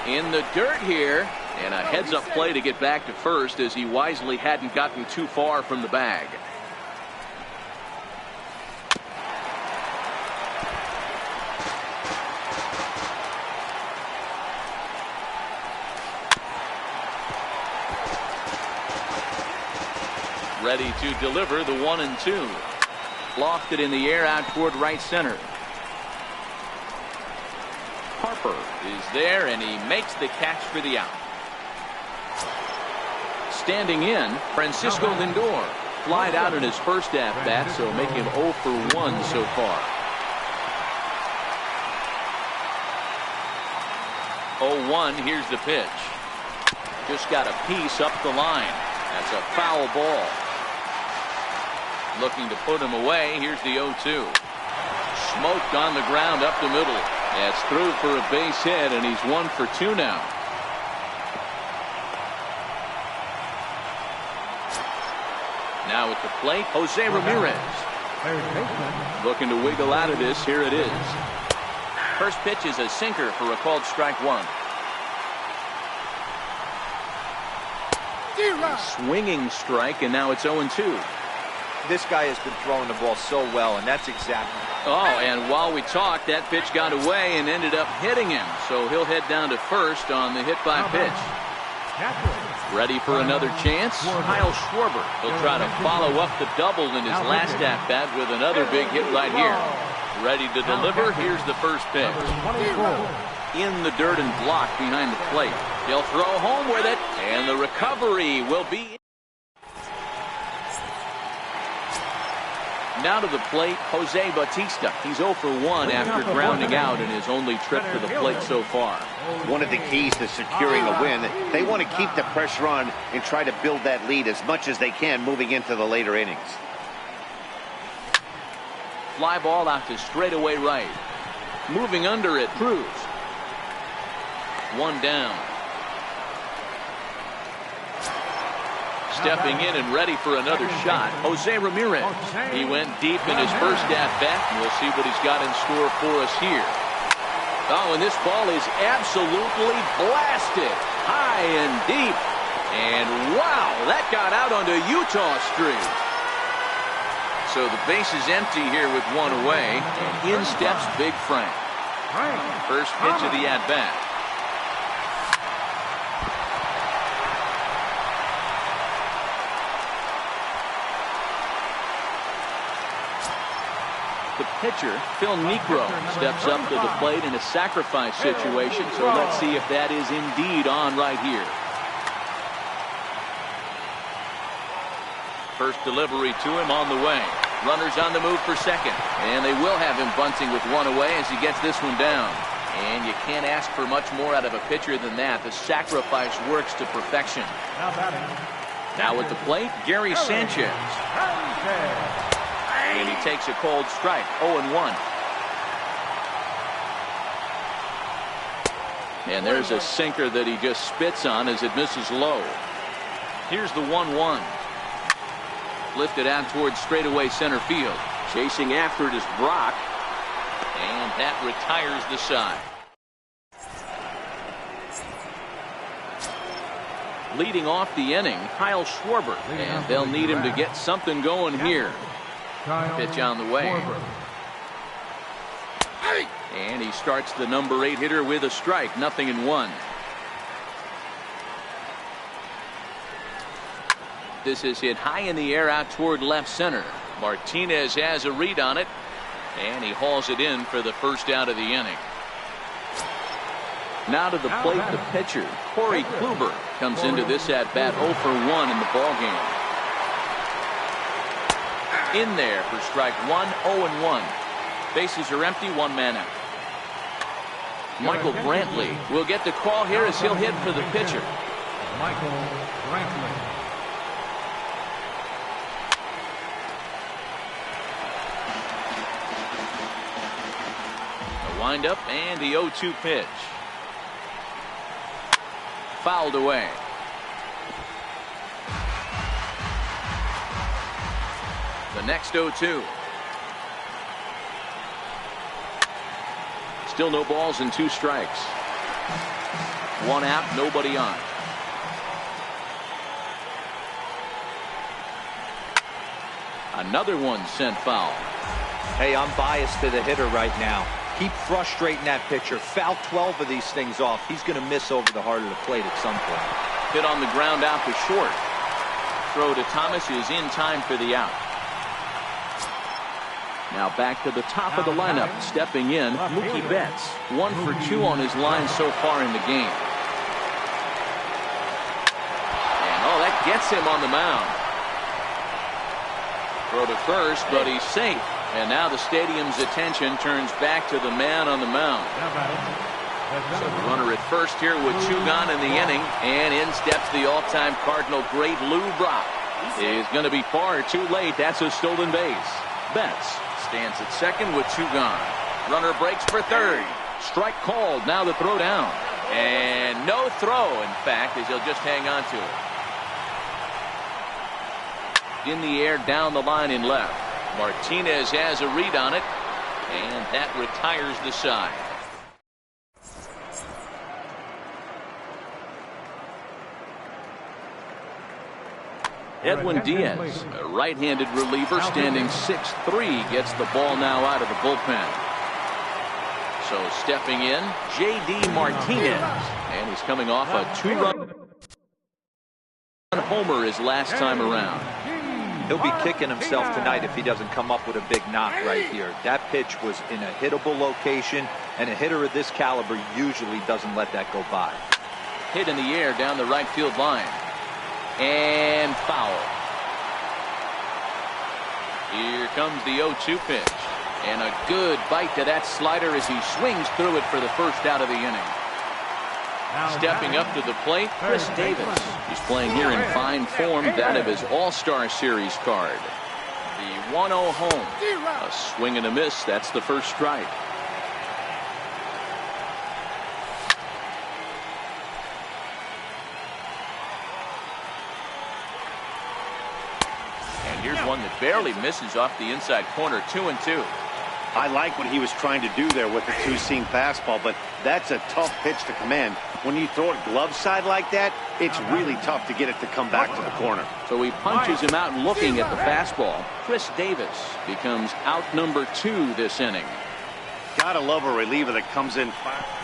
Speaker 2: In the dirt here, and a heads-up play to get back to first as he wisely hadn't gotten too far from the bag. Ready to deliver the 1-2. Lofted in the air out toward right center. Harper is there, and he makes the catch for the out. Standing in, Francisco Lindor flied out in his first at-bat, so making him 0 for 1 so far. 0-1, here's the pitch. Just got a piece up the line. That's a foul ball. Looking to put him away. Here's the 0-2. Smoked on the ground up the middle. That's through for a base hit, and he's 1 for 2 now. Now at the plate, Jose Ramirez. Looking to wiggle out of this. Here it is. First pitch is a sinker for a called strike one. Swinging strike, and now it's 0-2.
Speaker 3: This guy has been throwing the ball so well, and that's exactly.
Speaker 2: Oh, and while we talked, that pitch got away and ended up hitting him. So he'll head down to first on the hit by pitch. Ready for another chance? Kyle Schwarber. He'll try to follow up the double in his last at-bat with another big hit right here. Ready to deliver. Here's the first pitch. In the dirt and blocked behind the plate. He'll throw home with it, and the recovery will be. Now to the plate, Jose Bautista. He's 0 for 1 after grounding out in his only trip to the plate so far.
Speaker 1: One of the keys to securing a win, they want to keep the pressure on and try to build that lead as much as they can moving into the later innings.
Speaker 2: Fly ball out to straightaway right. Moving under it, Cruz. One down. Stepping in and ready for another shot, Jose Ramirez. He went deep in his first at-bat, and we'll see what he's got in store for us here. Oh, and this ball is absolutely blasted. High and deep. And wow, that got out onto Utah Street. So the base is empty here with one away, and in steps Big Frank. First pitch of the at-bat. The pitcher, Phil Niekro, steps up to the plate in a sacrifice situation, so let's see if that is indeed on right here. First delivery to him on the way. Runners on the move for second, and they will have him bunting with one away as he gets this one down. And you can't ask for much more out of a pitcher than that. The sacrifice works to perfection. Now at the plate, Gary Sanchez. And he takes a cold strike, 0-1. And there's a sinker that he just spits on as it misses low. Here's the 1-1. Lifted out towards straightaway center field.
Speaker 5: Chasing after it is Brock.
Speaker 2: And that retires the side. Leading off the inning, Kyle Schwarber. And they'll need him to get something going here. Pitch on the way. And he starts the number 8 hitter with a strike. 0-1. This is hit high in the air out toward left center. Martinez has a read on it. And he hauls it in for the first out of the inning. Now to the plate, the pitcher, Corey Kluber, comes into this at-bat 0 for 1 in the ballgame. In there for strike 1, 0-1. Bases are empty, 1 man out. Michael Brantley will get the call here as he'll hit for the pitcher.
Speaker 4: Michael Brantley.
Speaker 2: The windup and the 0-2 pitch. Fouled away. The next 0-2. Still no balls and 2 strikes. 1 out, nobody on. Another one sent foul.
Speaker 3: Hey, I'm biased to the hitter right now. Keep frustrating that pitcher. Foul 12 of these things off. He's going to miss over the heart of the plate at some point.
Speaker 2: Hit on the ground out to short. Throw to Thomas is in time for the out. Now back to the top of the lineup. Stepping in, Mookie Betts. 1 for 2 on his line so far in the game. And that gets him on the mound. Throw to first, but he's safe. And now the stadium's attention turns back to the man on the mound. So the runner at first here with 2 gone in the inning. And in steps the all-time Cardinal great Lou Brock. Is going to be far too late. That's a stolen base. Betts stands at second with 2 gone. Runner breaks for third. Strike called. Now the throw down. And no throw, in fact, as he'll just hang on to it. In the air down the line in left. Martinez has a read on it, and that retires the side. Edwin Diaz, a right-handed reliever standing 6'3", gets the ball now out of the bullpen. So stepping in, J.D. Martinez, and he's coming off a 2-run homer his last time around.
Speaker 3: He'll be kicking himself tonight if he doesn't come up with a big knock right here. That pitch was in a hittable location, and a hitter of this caliber usually doesn't let that go by.
Speaker 2: Hit in the air down the right field line. And foul. Here comes the 0-2 pitch. And a good bite to that slider as he swings through it for the first out of the inning. Stepping up to the plate, Chris Davis. He's playing here in fine form, that of his All-Star Series card. The 1-0 home. A swing and a miss. That's the first strike. And here's one that barely misses off the inside corner. 2-2.
Speaker 1: I like what he was trying to do there with the 2-seam fastball, but that's a tough pitch to command. When you throw it glove side like that, it's really tough to get it to come back to the corner.
Speaker 2: So he punches him out looking at the fastball. Chris Davis becomes out number 2 this inning.
Speaker 1: Gotta love a reliever that comes in.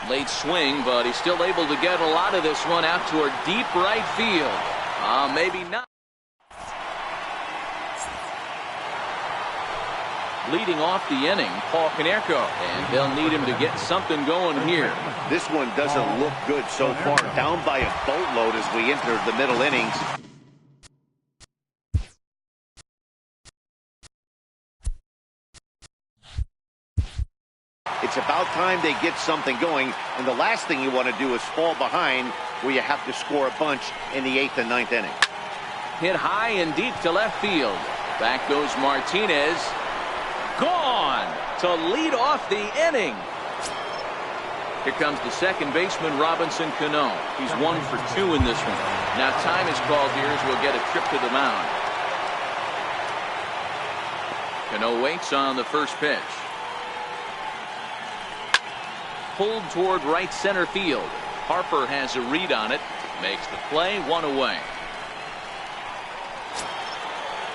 Speaker 2: Late swing, but he's still able to get a lot of this one out toward deep right field. Maybe not. Leading off the inning, Paul Konerko, and they'll need him to get something going here.
Speaker 1: This one doesn't look good so far. Down by a boatload as we enter the middle innings. It's about time they get something going, and the last thing you want to do is fall behind where you have to score a bunch in the 8th and 9th inning.
Speaker 2: Hit high and deep to left field. Back goes Martinez. Gone to lead off the inning. Here comes the second baseman, Robinson Cano. He's 1 for 2 in this one. Now time is called here as we'll get a trip to the mound. Cano waits on the first pitch. Pulled toward right center field. Harper has a read on it. Makes the play, 1 away.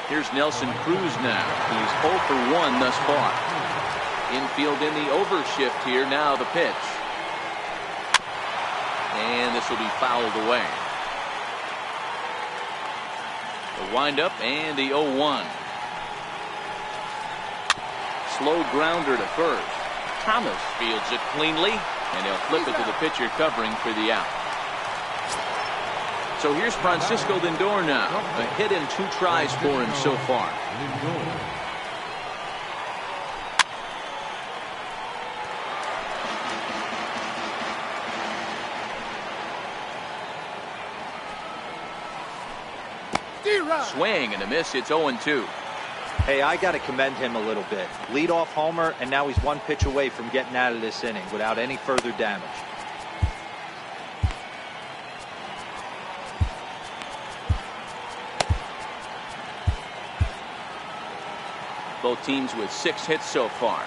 Speaker 2: Here's Nelson Cruz now. He's 0 for 1 thus far. Infield in the overshift here. Now the pitch. And this will be fouled away. The windup and the 0-1. Slow grounder to first. Thomas fields it cleanly, and he'll flip it to the pitcher covering for the out. So here's Francisco Lindor now. A hit and 2 tries for him so far. Swing and a miss. It's 0-2.
Speaker 3: Hey, I got to commend him a little bit. Leadoff homer, and now he's 1 pitch away from getting out of this inning without any further damage.
Speaker 2: Both teams with 6 hits so far.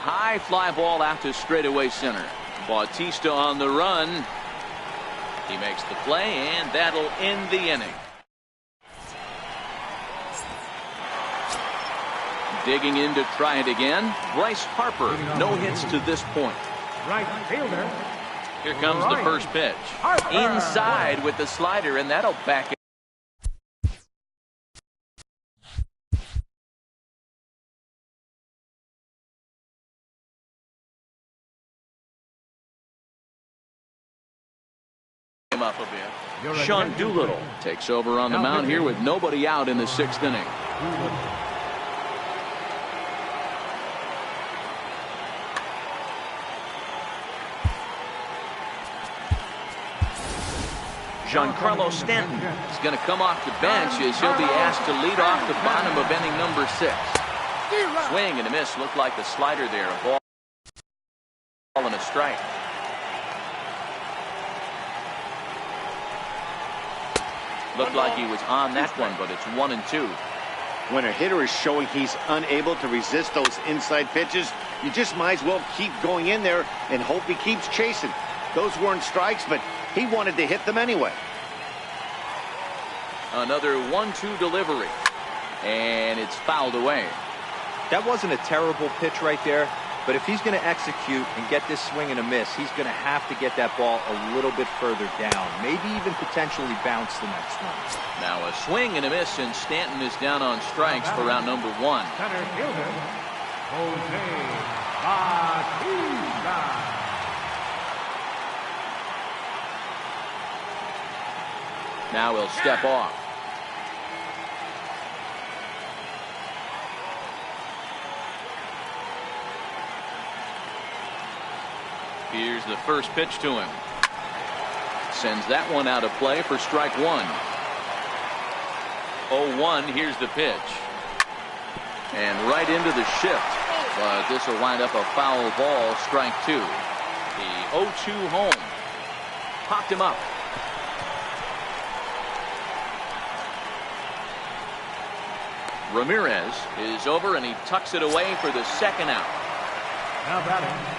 Speaker 2: High fly ball out to straightaway center. Bautista on the run. He makes the play, and that'll end the inning. Digging in to try it again. Bryce Harper, no hits to this point.
Speaker 4: Right fielder.
Speaker 2: Here comes the first pitch. Inside with the slider, and that'll back it. Up a bit. Sean Doolittle takes over on the mound here with nobody out in the 6th inning. Giancarlo Stanton is going to come off the bench as he'll be asked to lead off the bottom of inning number 6. Swing and a miss. Looked like the slider there. A ball and a strike. Looked like he was on that one, but it's 1-2.
Speaker 1: When a hitter is showing he's unable to resist those inside pitches, you just might as well keep going in there and hope he keeps chasing. Those weren't strikes, but he wanted to hit them anyway.
Speaker 2: Another 1-2 delivery, and it's fouled away.
Speaker 3: That wasn't a terrible pitch right there, but if he's going to execute and get this swing and a miss, he's going to have to get that ball a little bit further down, maybe even potentially bounce the next one.
Speaker 2: Now a swing and a miss, and Stanton is down on strikes for round number 1.
Speaker 4: Center fielder, Jose Bautista.
Speaker 2: Now he'll step off. Here's the first pitch to him. Sends that one out of play for strike 1. 0-1. Here's the pitch. And right into the shift. But this will wind up a foul ball. Strike 2. The 0-2 home. Popped him up. Ramirez is over, and he tucks it away for the 2nd out.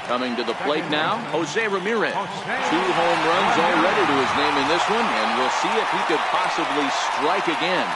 Speaker 2: Coming to the plate now, Jose Ramirez. 2 home runs already to his name in this one, and we'll see if he could possibly strike again.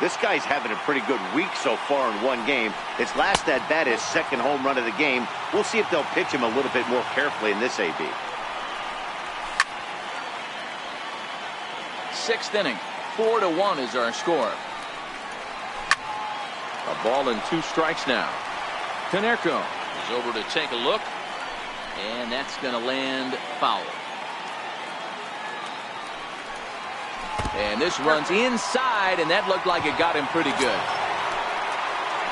Speaker 1: This guy's having a pretty good week so far in one game. His last at-bat, his second home run of the game. We'll see if they'll pitch him a little bit more carefully in this AB.
Speaker 2: Sixth inning. 4-1 is our score. A ball and 2 strikes now. Konerko is over to take a look. And that's going to land foul. And this runs inside, and that looked like it got him pretty good.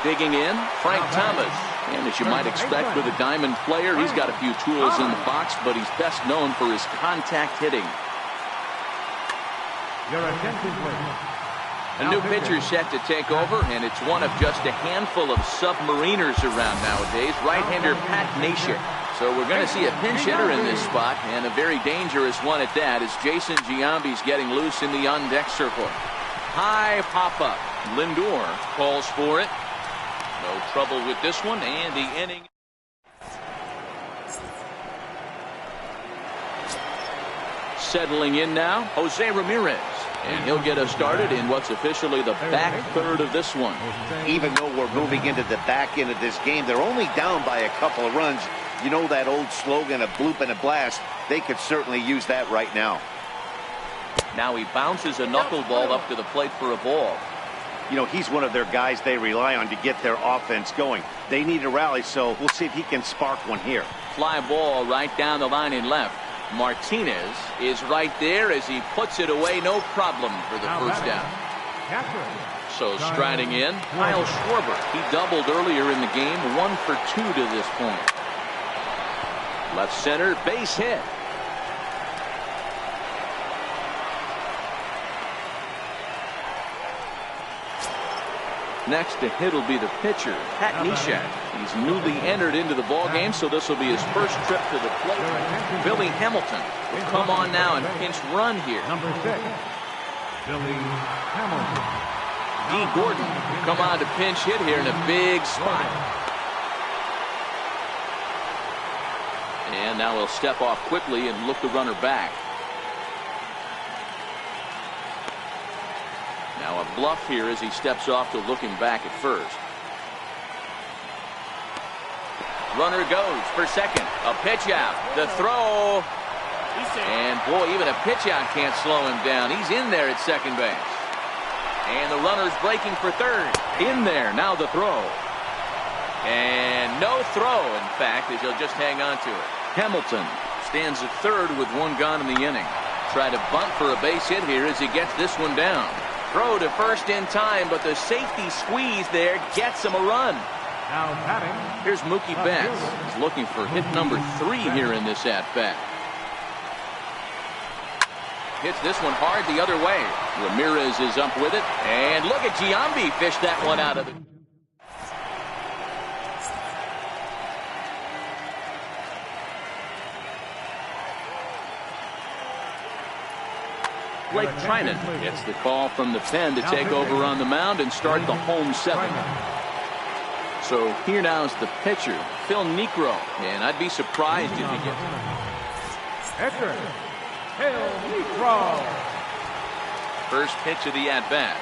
Speaker 2: Digging in, Frank Thomas. And as you might expect with a diamond player, he's got a few tools in the box, but he's best known for his contact hitting.
Speaker 4: Your attention, please.
Speaker 2: A new pitcher set to take over, and it's one of just a handful of submariners around nowadays. Right-hander Pat Neshek. So we're going to see a pinch hitter in this spot, and a very dangerous one at that, as Jason Giambi's getting loose in the on-deck circle. High pop-up. Lindor calls for it. No trouble with this one, and the inning. Settling in now, Jose Ramirez. And he'll get us started in what's officially the back third of this one.
Speaker 1: Even though we're moving into the back end of this game, they're only down by a couple of runs. You know that old slogan, a bloop and a blast. They could certainly use that right now.
Speaker 2: Now he bounces a knuckleball up to the plate for a ball.
Speaker 1: You know, he's one of their guys they rely on to get their offense going. They need a rally, so we'll see if he can spark one here.
Speaker 2: Fly ball right down the line in left. Martinez is right there as he puts it away, no problem for the first down. So striding in, Kyle Schwarber. He doubled earlier in the game, 1 for 2 to this point. Left center, base hit. Next to hit will be the pitcher, Pat Neshek. He's newly entered into the ball game, so this will be his first trip to the plate. Billy Hamilton will come on now and pinch run here.
Speaker 4: Number 6, Billy Hamilton.
Speaker 2: D. Gordon will come on to pinch hit here in a big spot. And now he'll step off quickly and look the runner back. Now a bluff here as he steps off to looking back at first. Runner goes for second. A pitch out. The throw. And boy, even a pitch out can't slow him down. He's in there at second base. And the runner's breaking for third. In there. Now the throw. And no throw, in fact, as he'll just hang on to it. Hamilton stands at third with 1 gone in the inning. Try to bunt for a base hit here as he gets this one down. Throw to first in time, but the safety squeeze there gets him a run.
Speaker 4: Now batting.
Speaker 2: Here's Mookie Betts. He's looking for hit number 3 here in this at-bat. Hits this one hard the other way. Ramirez is up with it. And look at Giambi fish that one out of it. Blake Trinan gets the call from the pen to take over on the mound and start the home 7. So here now is the pitcher, Phil Niekro, and I'd be surprised if he gets
Speaker 4: Pitcher, Phil Niekro.
Speaker 2: first pitch of the at-bat.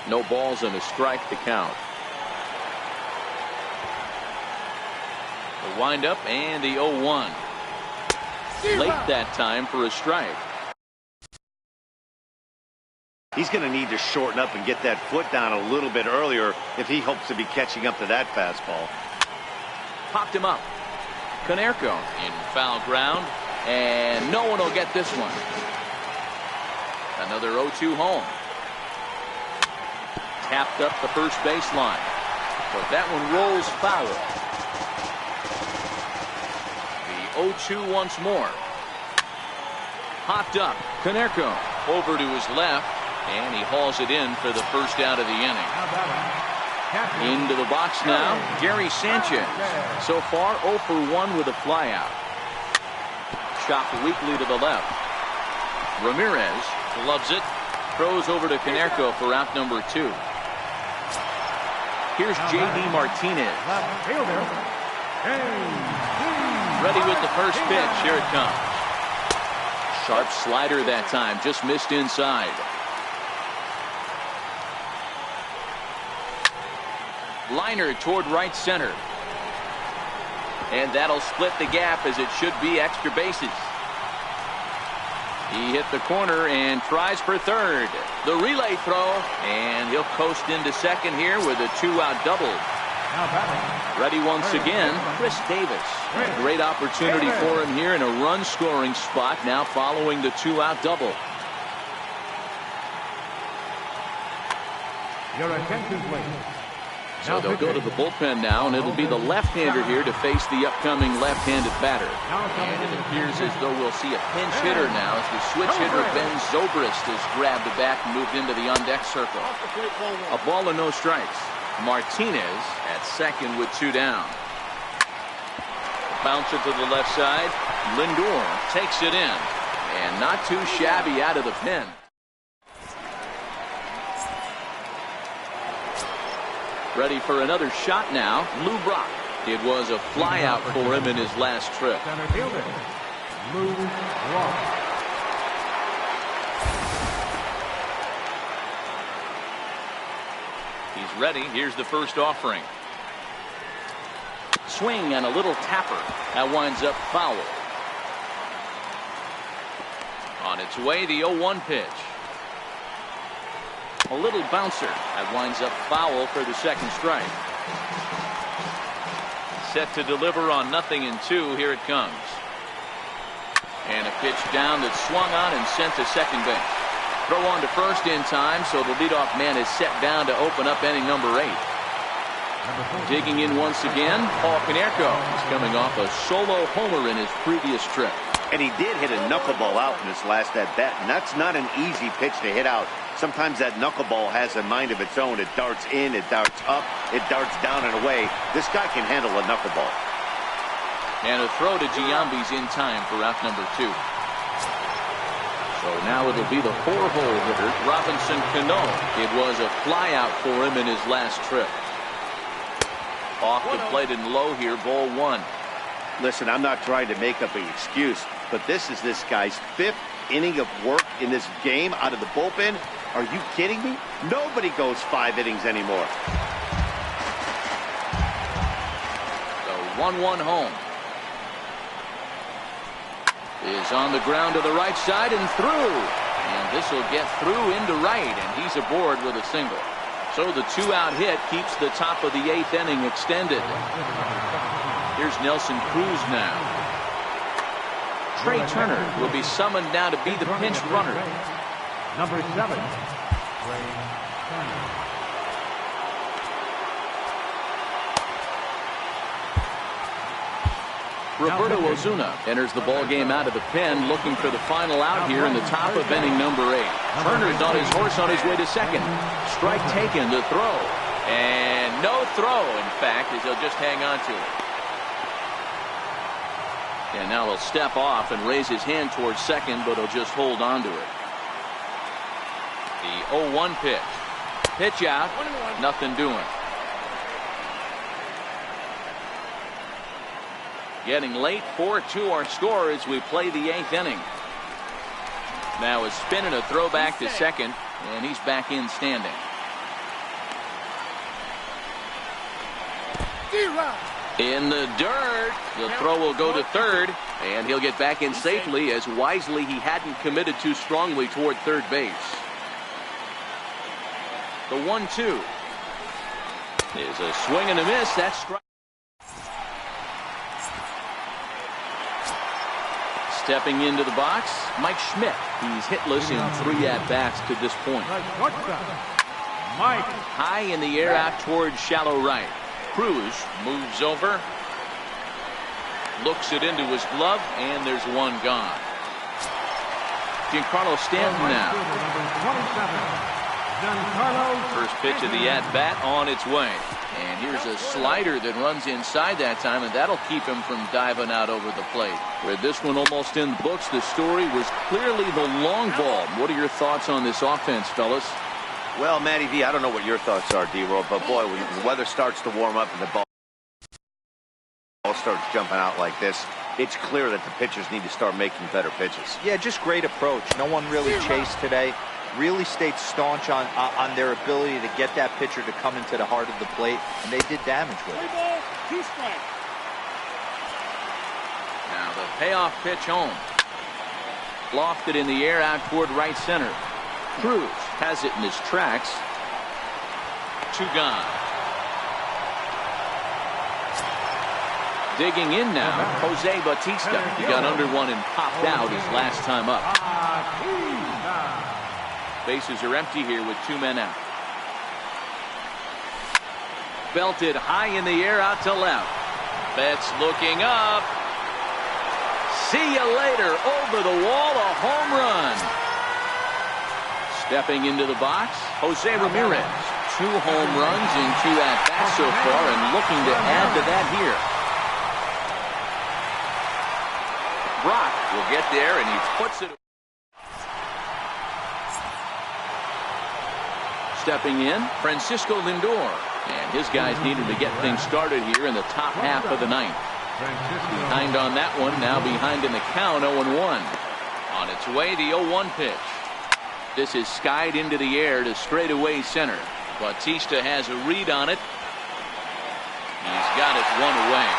Speaker 2: No balls and a strike to count. The windup and the 0-1. Late that time for a strike.
Speaker 1: He's going to need to shorten up and get that foot down a little bit earlier if he hopes to be catching up to that fastball.
Speaker 2: Popped him up. Konerko in foul ground, and no one will get this one. Another 0-2 home. Tapped up the first baseline, but that one rolls foul. The 0-2 once more. Popped up. Konerko over to his left, and he hauls it in for the first out of the inning. Into the box now, Gary Sanchez. So far 0 for 1 with a flyout. Chopped weakly to the left. Ramirez gloves it, throws over to Konerko for out number 2. Here's J.D. Martinez. Ready with the first pitch. Here it comes. Sharp slider that time, just missed inside. Liner toward right center. And that'll split the gap as it should be extra bases. He hit the corner and tries for third. The relay throw, and he'll coast into second here with a 2-out double. Ready once again, Chris Davis. Great opportunity for him here in a run-scoring spot now following the 2-out double.
Speaker 4: Your attention, please.
Speaker 2: So they'll go to the bullpen now, and it'll be the left-hander here to face the upcoming left-handed batter. And it appears as though we'll see a pinch hitter now as the switch hitter Ben Zobrist has grabbed the bat and moved into the on-deck circle. A ball and no strikes. Martinez at second with 2 down. Bouncer to the left side. Lindor takes it in, and not too shabby out of the pen. Ready for another shot now, Lou Brock. It was a flyout for him in his last trip.
Speaker 4: Center fielder, Lou Brock.
Speaker 2: He's ready. Here's the first offering. Swing and a little tapper. That winds up foul. On its way, the 0-1 pitch. A little bouncer. That winds up foul for the second strike. Set to deliver on 0-2. Here it comes. And a pitch down that's swung on and sent to second base. Throw on to first in time, so the leadoff man is set down to open up inning number 8. Digging in once again, Paul Konerko is coming off a solo homer in his previous trip.
Speaker 1: And he did hit a knuckleball out in his last at-bat, and that's not an easy pitch to hit out. Sometimes that knuckleball has a mind of its own. It darts in, it darts up, it darts down and away. This guy can handle a knuckleball.
Speaker 2: And a throw to Giambi's in time for out number 2. So now it'll be the 4-hole hitter, Robinson Cano. It was a flyout for him in his last trip. Off the plate and low here, ball 1.
Speaker 1: Listen, I'm not trying to make up an excuse, but this is this guy's 5th inning of work in this game out of the bullpen. Are you kidding me? Nobody goes 5 innings anymore.
Speaker 2: The 1-1 home is on the ground to the right side and through. And this will get through into right, and he's aboard with a single. So the 2-out hit keeps the top of the 8th inning extended. Here's Nelson Cruz now. Trey Turner will be summoned now to be the pinch runner.
Speaker 4: Number 7, Trey Turner.
Speaker 2: Roberto Ozuna enters the ball game out of the pen, looking for the final out here in the top of inning number 8. Turner's on his horse on his way to second. Strike taken to throw. And no throw, in fact, as he'll just hang on to it. And now he'll step off and raise his hand towards second, but he'll just hold on to it. The 0-1 pitch. Pitch out. Nothing doing. Getting late, 4-2 our score as we play the 8th inning. Now a spin and a throw back to second, and he's back in standing. In the dirt, the throw will go to third, and he'll get back in safely as wisely he hadn't committed too strongly toward third base. The 1-2 is a swing and a miss. That's strike. Stepping into the box, Mike Schmidt. He's hitless in 3 at-bats to this point.
Speaker 4: Mike.
Speaker 2: High in the air out towards shallow right. Cruz moves over, looks it into his glove, and there's one gone. Giancarlo Stanton now. First pitch of the at-bat on its way. And here's a slider that runs inside that time, and that'll keep him from diving out over the plate. With this one almost in the books, the story was clearly the long ball. What are your thoughts on this offense, fellas?
Speaker 1: Well, Matty V, I don't know what your thoughts are, D-Roll, but boy, when the weather starts to warm up and the ball starts jumping out like this, it's clear that the pitchers need to start making better pitches.
Speaker 3: Yeah, just great approach. No one really chased today. really stayed staunch on their ability to get that pitcher to come into the heart of the plate, and they did damage with it.
Speaker 6: 3 balls, 2 strikes.
Speaker 2: Now the payoff pitch home. Lofted in the air out toward right center. Cruz has it in his tracks. 2 gone. Digging in now, Jose Bautista. He got under one and popped out his last time up. Bases are empty here with 2 men out. Belted high in the air out to left. Betts looking up. See you later. Over the wall, a home run. Stepping into the box, Jose Ramirez. 2 home runs in 2 at-bats so far and looking to add to that here. Brock will get there, and he puts it. Stepping in, Francisco Lindor. And his guys needed to get things started here in the top half of the 9th. Behind on that one, now behind in the count, 0-1. On its way, the 0-1 pitch. This is skied into the air to straightaway center. Bautista has a read on it. He's got it 1 away.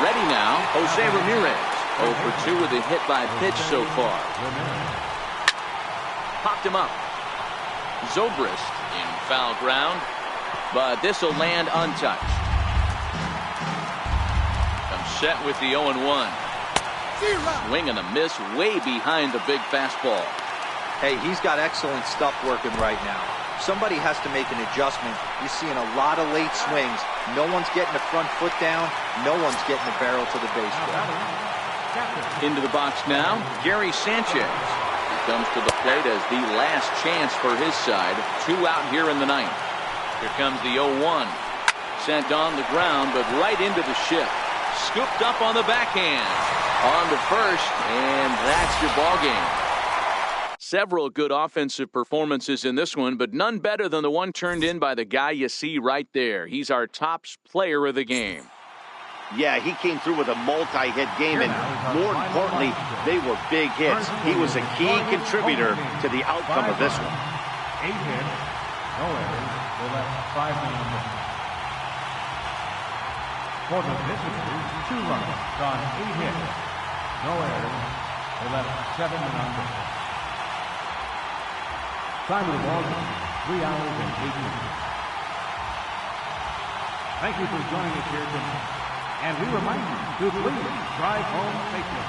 Speaker 2: Ready now, Jose Ramirez. 0 for 2 with a hit by pitch so far. Popped him up. Zobrist in foul ground, but this will land untouched. Comes set with the 0-1. Swing and a miss way behind the big fastball.
Speaker 3: Hey, he's got excellent stuff working right now. Somebody has to make an adjustment. You're seeing a lot of late swings. No one's getting the front foot down. No one's getting the barrel to the baseball.
Speaker 2: Into the box now, Gary Sanchez. He comes to the plate as the last chance for his side. 2 out here in the 9th. Here comes the 0-1. Sent on the ground, but right into the shift. Scooped up on the backhand. On to first, and that's your ball game. Several good offensive performances in this one, but none better than the one turned in by the guy you see right there. He's our top player of the game.
Speaker 1: Yeah, he came through with a multi-hit game, and more importantly, they were big hits. He was a key contributor to the outcome of this one.
Speaker 4: 8 hits, no errors, they left 5 men on base. For the visitors, 2 runs on 8 hits, no errors, they left 7 men on base. Time of the ball game, 3 hours and 8 minutes. Thank you for joining us here tonight. And we remind you to please drive home safely.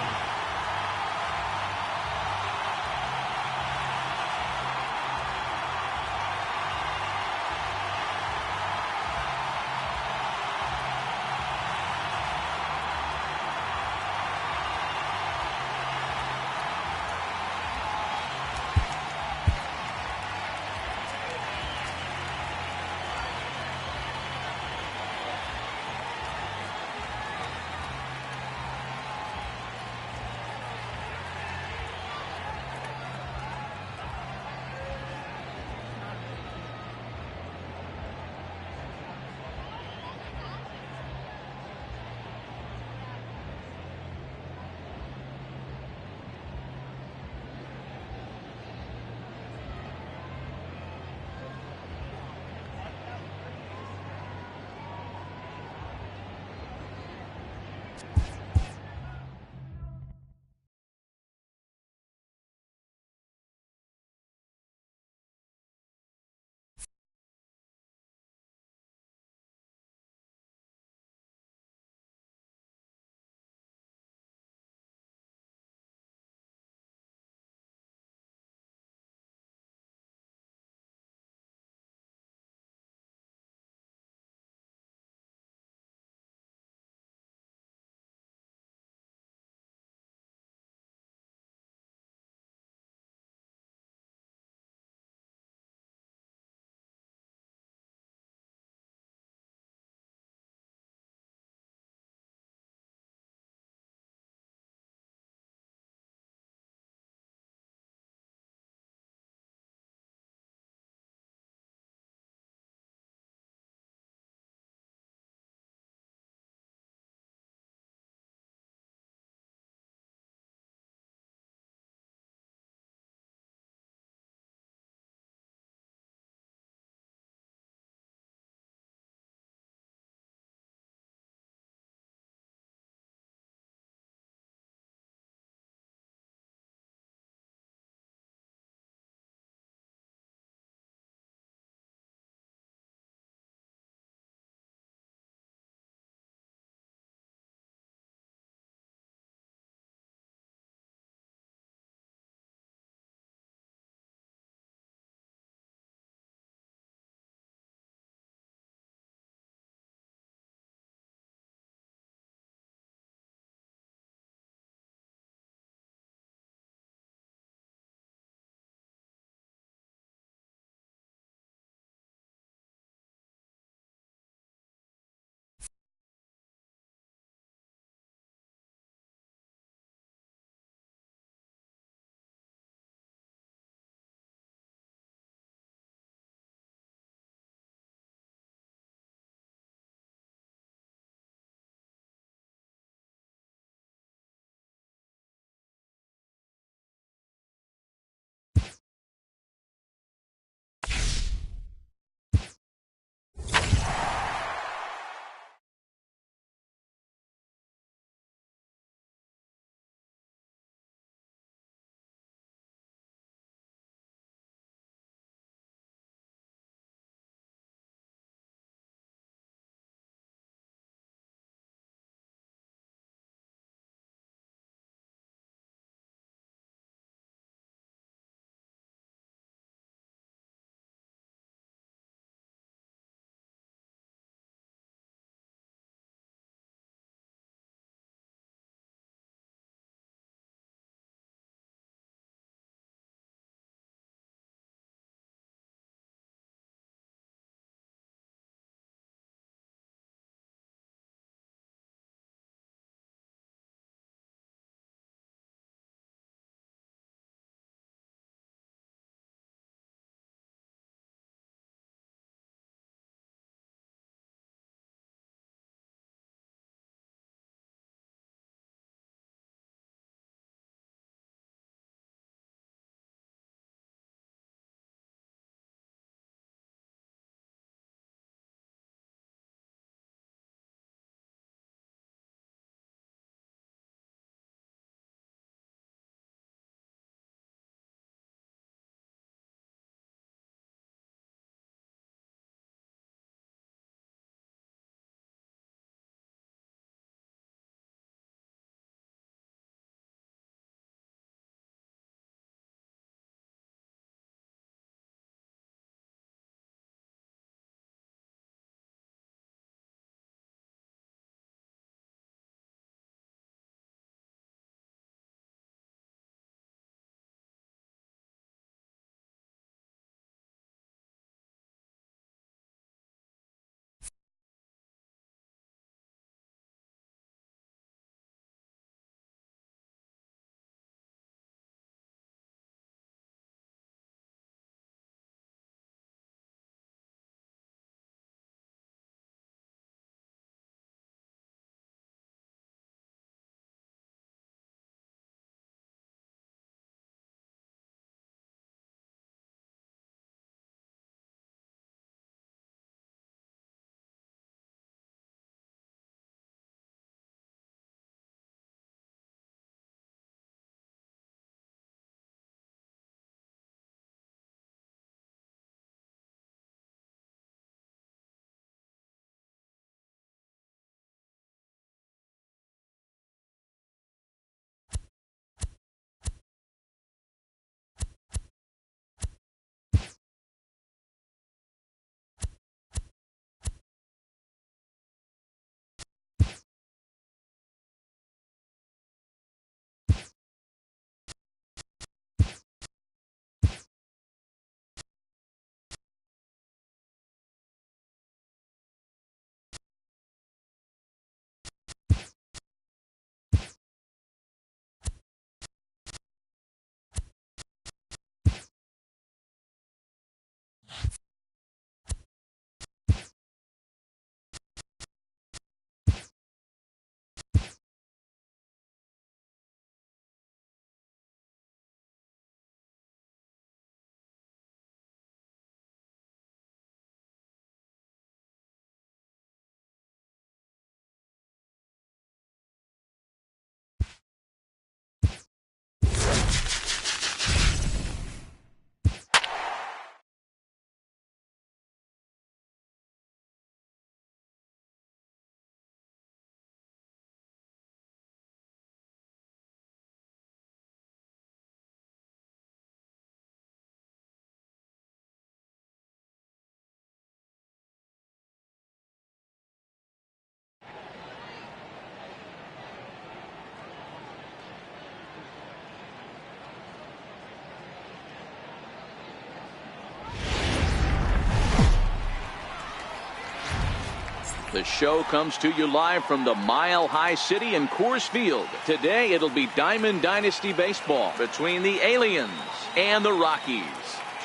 Speaker 2: The show comes to you live from the Mile High City in Coors Field. Today it'll be Diamond Dynasty baseball between the Aliens and the Rockies.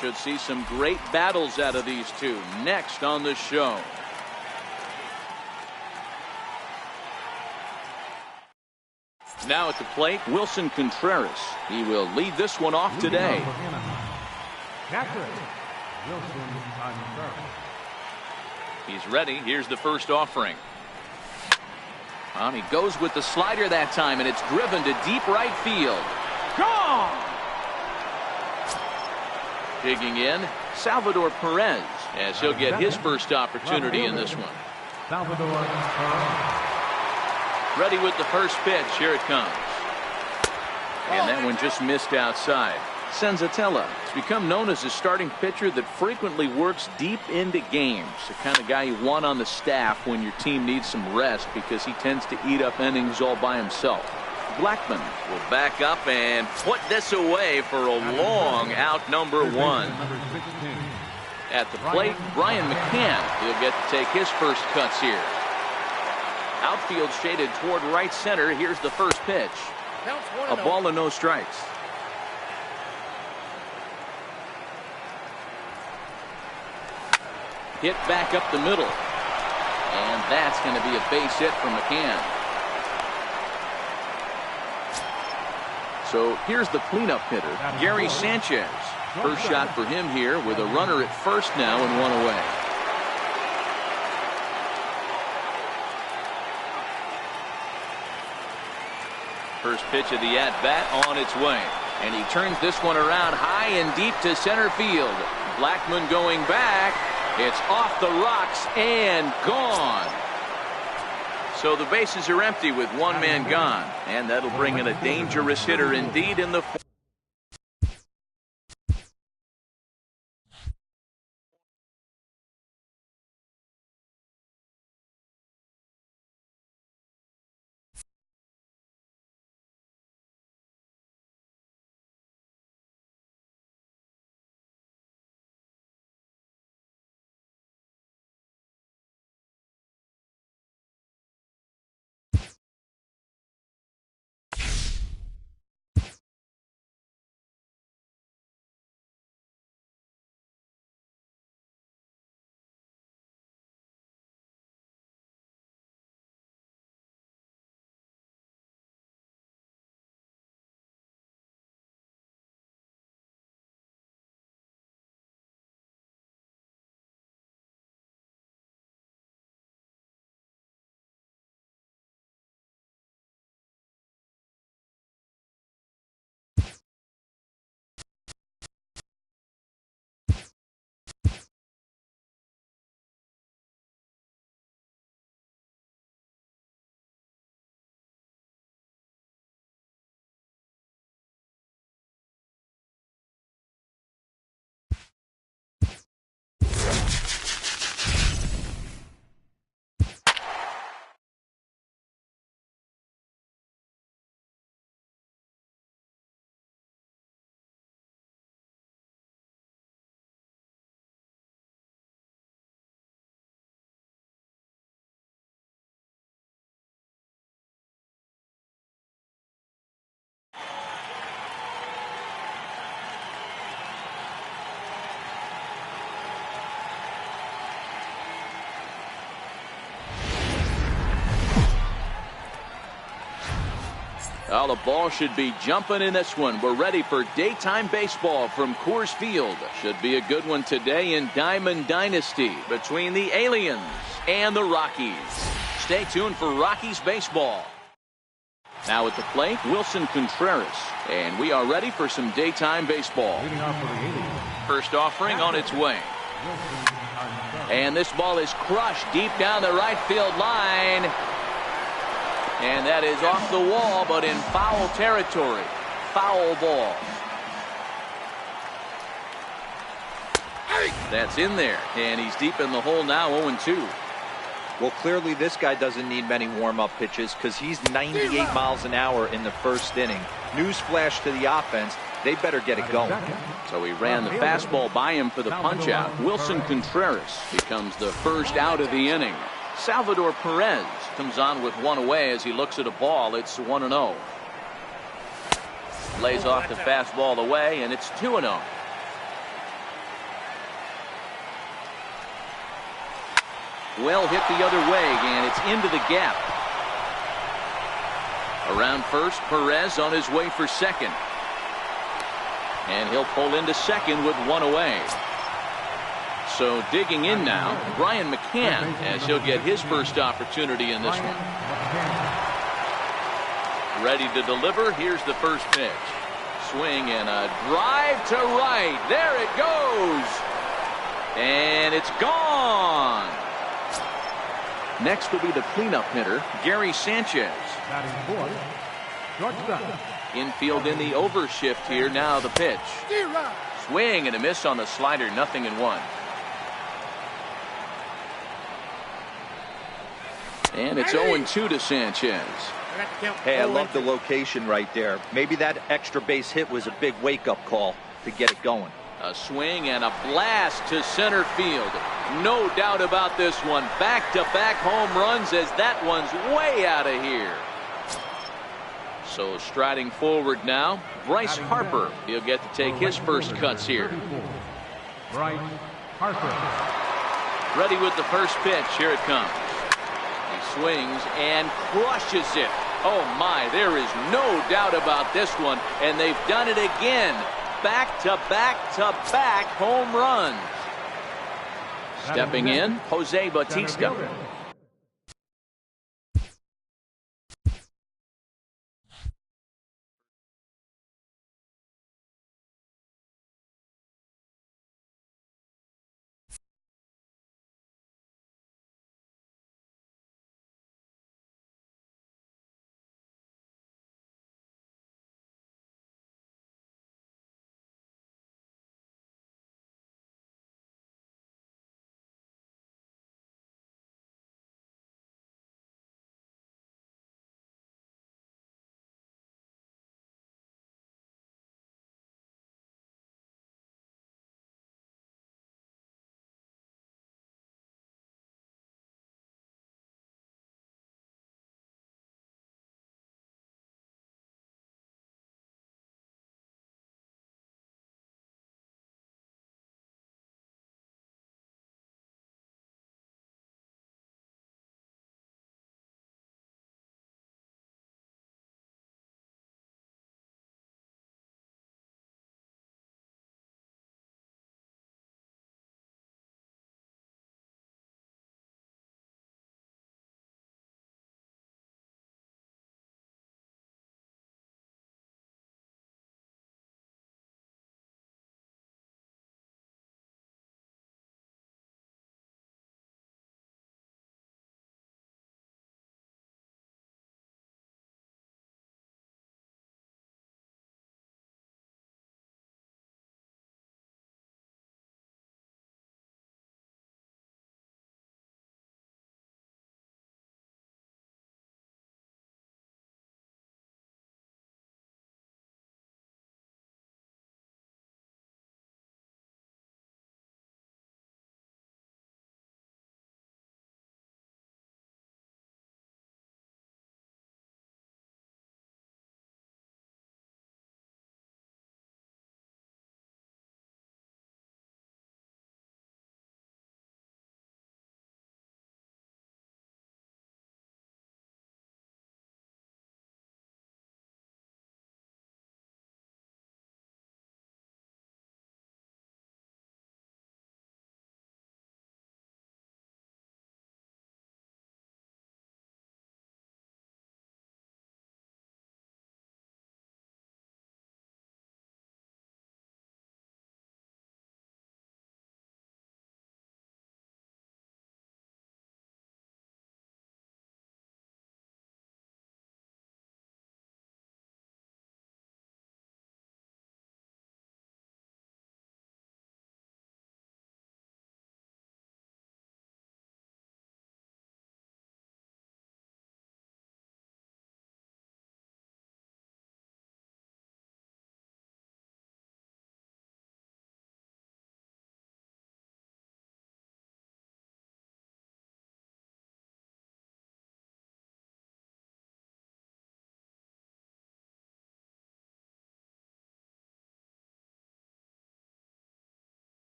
Speaker 2: Should see some great battles out of these two next on the show. Now at the plate, Wilson Contreras. He will lead this one off today.
Speaker 4: Catcher, Wilson Contreras.
Speaker 2: He's ready. Here's the first offering. He goes with the slider that time, and it's driven to deep right field. Gone! Digging in, Salvador Perez, as he'll get his first opportunity in this one.
Speaker 4: Salvador Perez.
Speaker 2: Ready with the first pitch. Here it comes. And that one just missed outside. Senzatella has become known as a starting pitcher that frequently works deep into games. The kind of guy you want on the staff when your team needs some rest because he tends to eat up innings all by himself. Blackman will back up and put this away for a long out number one. At the plate, Brian McCann. He'll get to take his first cuts here. Outfield shaded toward right center. Here's the first pitch. A ball and no strikes. Hit back up the middle. And that's going to be a base hit from McCann. So here's the cleanup hitter, Gary Sanchez. First shot for him here with a runner at first now and one away. First pitch of the at-bat on its way. And he turns this one around high and deep to center field. Blackman going back. It's off the rocks and gone. So the bases are empty with one man gone. And that'll bring in a dangerous hitter indeed in the fourth. Well, the ball should be jumping in this one. We're ready for daytime baseball from Coors Field. Should be a good one today in Diamond Dynasty between the Aliens and the Rockies. Stay tuned for Rockies baseball. Now at the plate, Wilson Contreras. And we are ready for some daytime baseball. First offering on its way. And this ball is crushed deep down the right field line. And that is off the wall, but in foul territory. Foul ball. That's in there, and he's deep in the hole now, 0-2.
Speaker 3: Well, clearly this guy doesn't need many warm-up pitches because he's 98 miles an hour in the first inning. Newsflash to the offense, they better get it going.
Speaker 2: So he ran the fastball by him for the punch-out. Wilson Contreras becomes the first out of the inning. Salvador Perez comes on with one away as he looks at a ball. It's 1-0. Lays off the fastball away, and it's 2-0. Well hit the other way, and it's into the gap. Around first, Perez on his way for second. And he'll pull into second with one away. So digging in now, Brian McCann, as he'll get his first opportunity in this one. Ready to deliver. Here's the first pitch. Swing and a drive to right. There it goes. And it's gone. Next will be the cleanup hitter, Gary Sanchez. Infield in the overshift here. Now the pitch. Swing and a miss on the slider. 0-1. And it's 0-2 to Sanchez.
Speaker 3: Hey, I love the location right there. Maybe that extra base hit was a big wake-up call to get it going.
Speaker 2: A swing and a blast to center field. No doubt about this one. Back-to-back home runs as that one's way out of here. So striding forward now, Bryce Harper. He'll get to take his first cuts here.
Speaker 4: Bryce Harper.
Speaker 2: Ready with the first pitch. Here it comes. He swings and crushes it. Oh my, there is no doubt about this one. And they've done it again. Back-to-back-to-back home runs. Stepping in, Jose Bautista.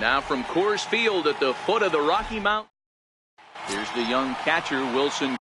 Speaker 2: Now from Coors Field at the foot of the Rocky Mountain. Here's the young catcher, Wilson.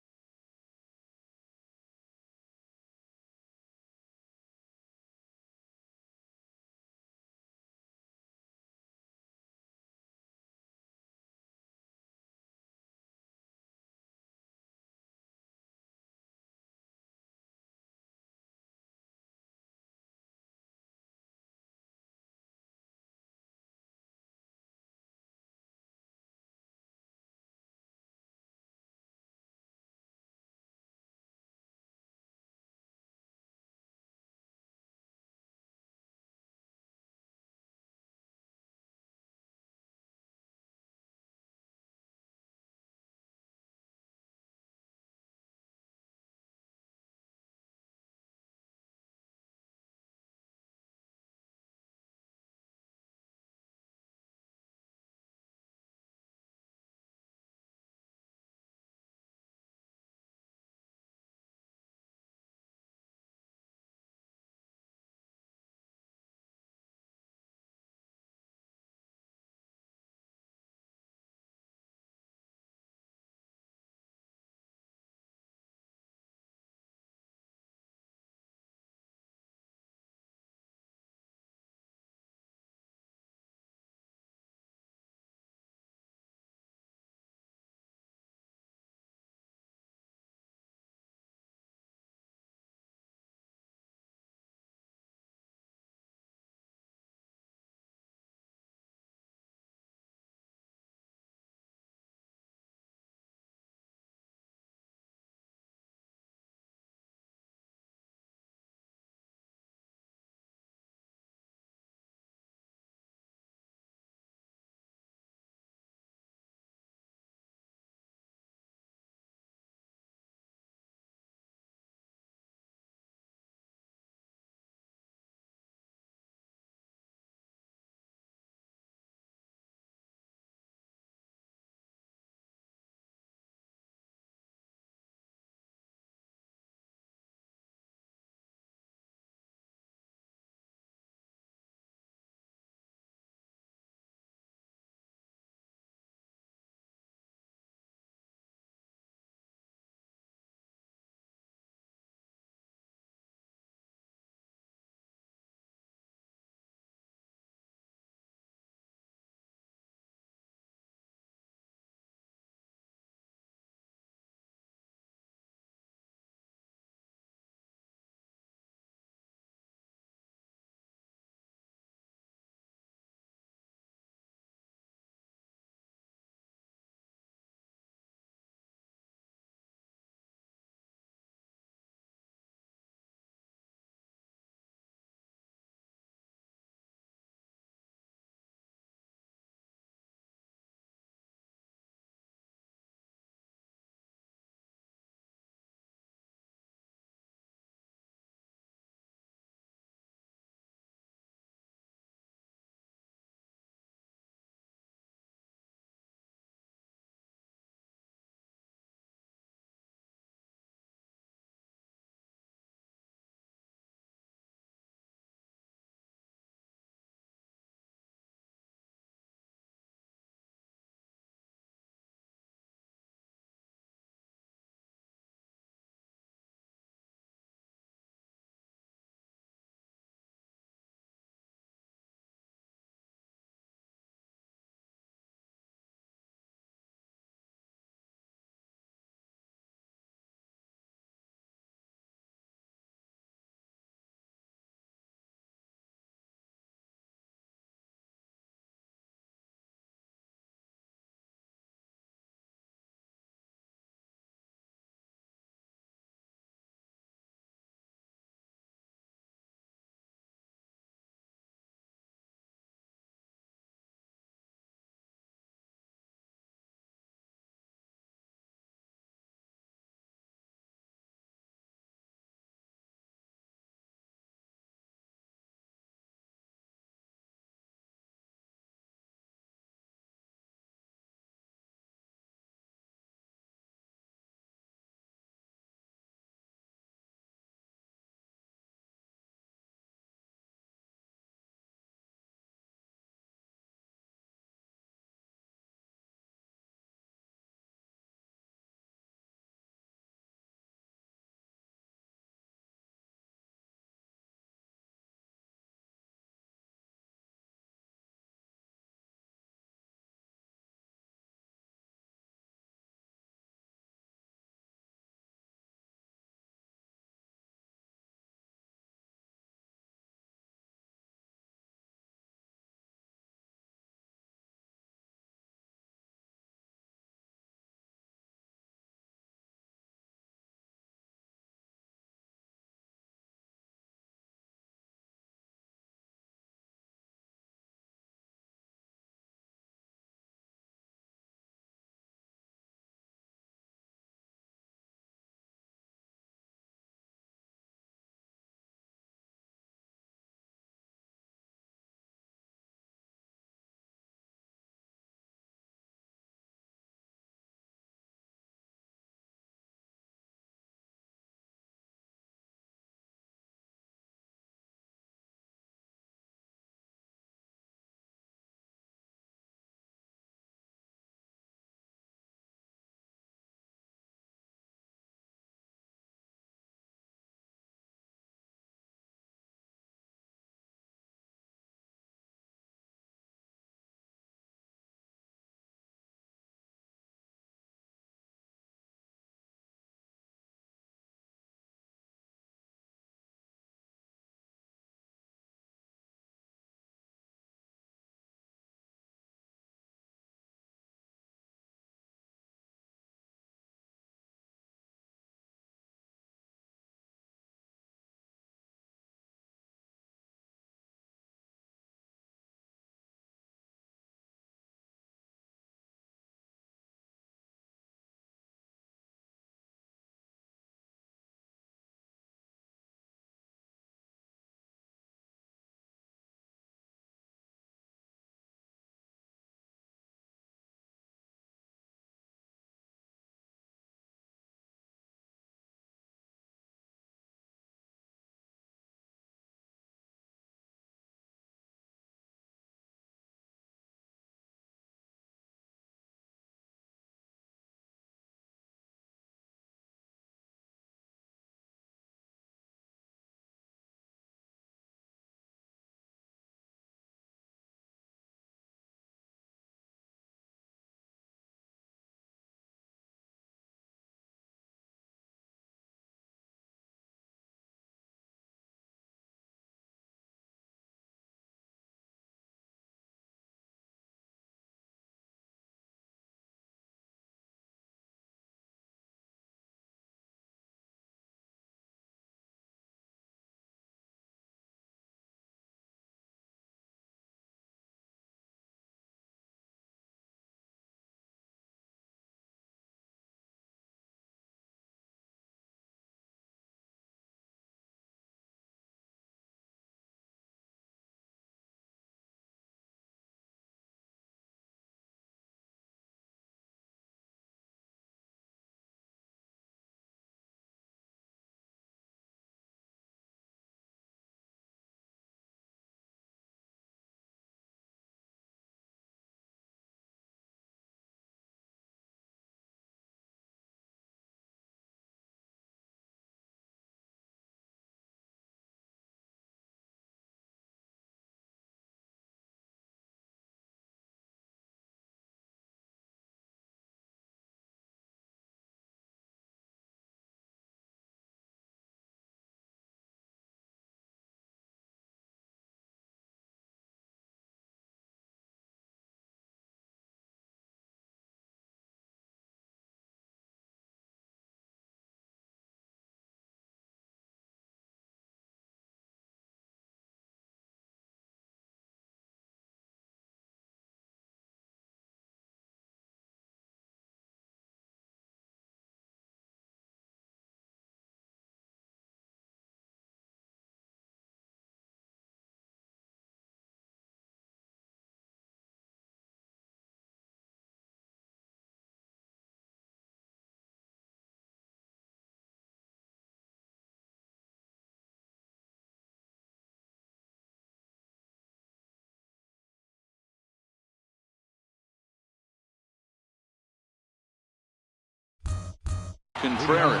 Speaker 2: Contreras.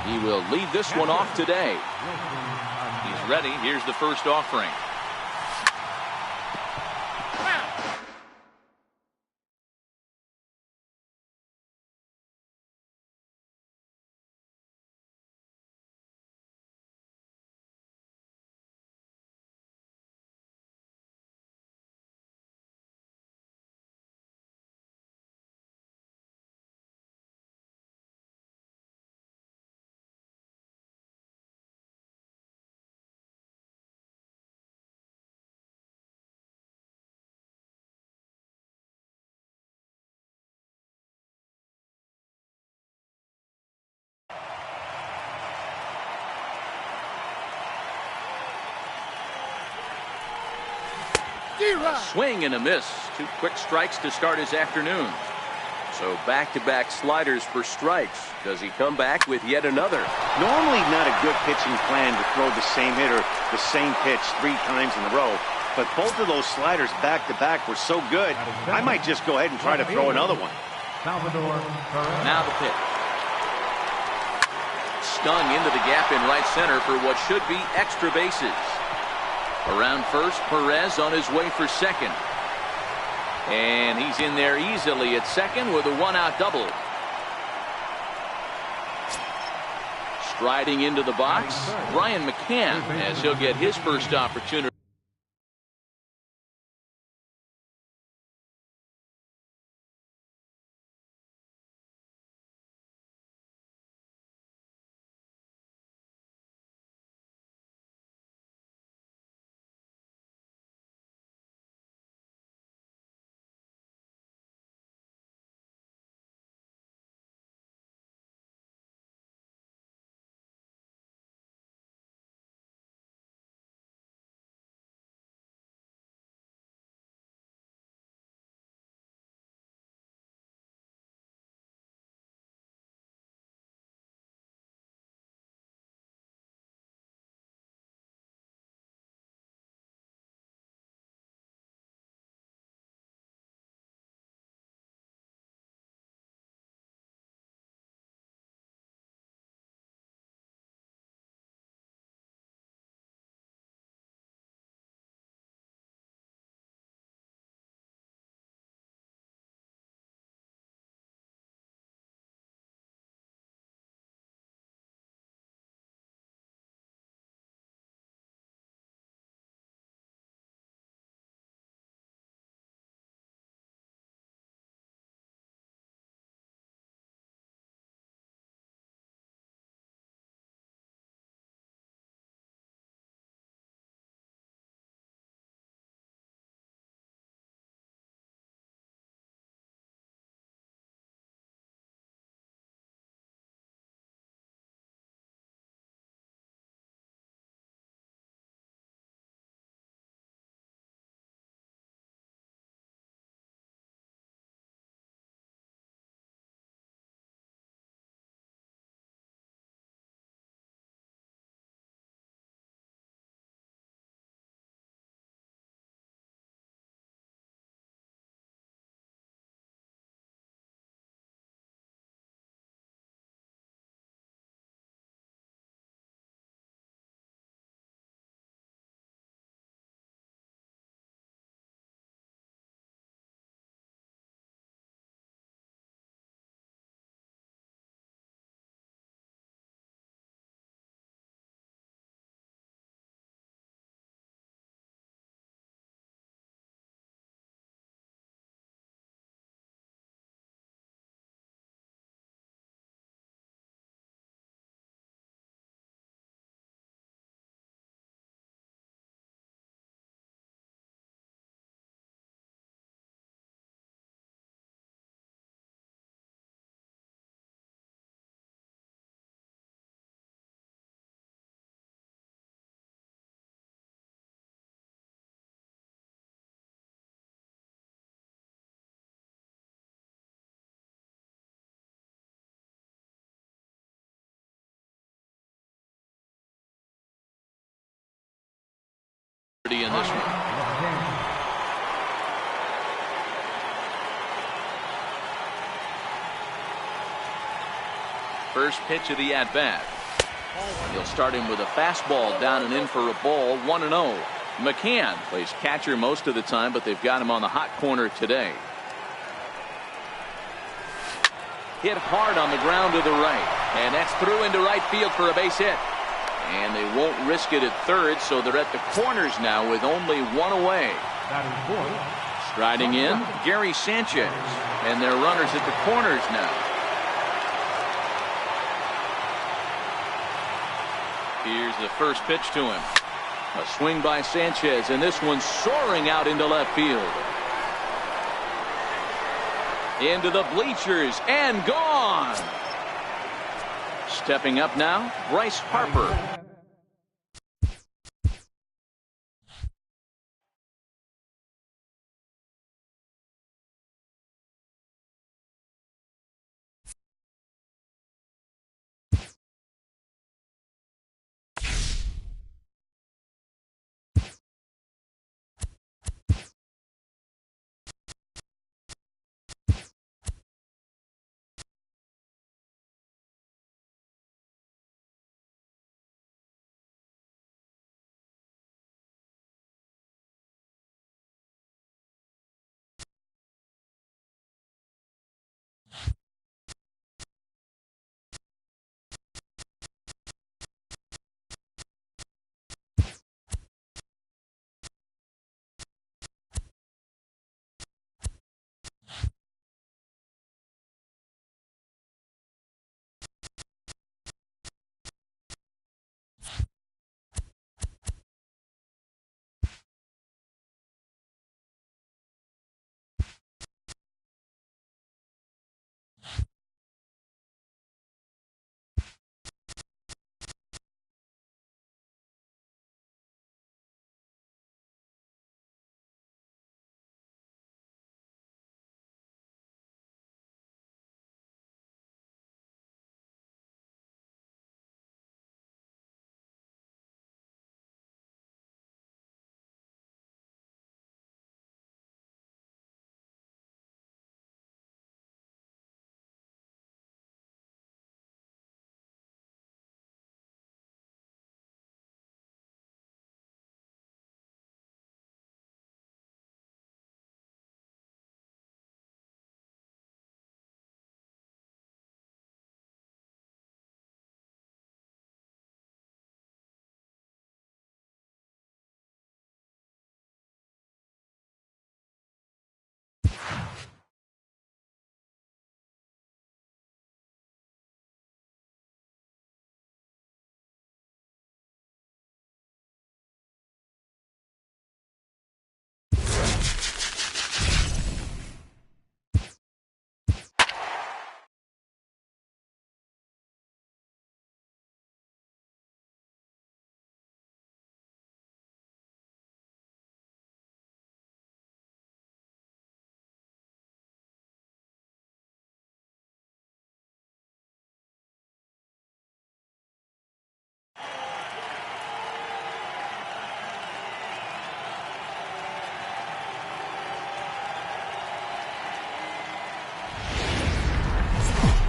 Speaker 2: He will lead this one off today. He's ready. Here's the first offering. A swing and a miss. 2 quick strikes to start his afternoon. So back-to-back sliders for strikes. Does he come back with yet another?
Speaker 1: Normally not a good pitching plan to throw the same hitter the same pitch 3 times in a row. But both of those sliders back-to-back were so good, I might just go ahead and try to throw another one.
Speaker 2: Now the pitch. Stung into the gap in right center for what should be extra bases. Around first, Perez on his way for second. And he's in there easily at second with a 1-out double. Striding into the box, Brian McCann, as he'll get his first opportunity. First pitch of the at-bat. He'll start him with a fastball down and in for a ball, 1-0. McCann plays catcher most of the time, but they've got him on the hot corner today. Hit hard on the ground to the right, and that's through into right field for a base hit. And they won't risk it at third, so they're at the corners now with only one away. Striding in, Gary Sanchez, and their runners at the corners now. Here's the first pitch to him. A swing by Sanchez, and this one's soaring out into left field. Into the bleachers and gone. Stepping up now, Bryce Harper.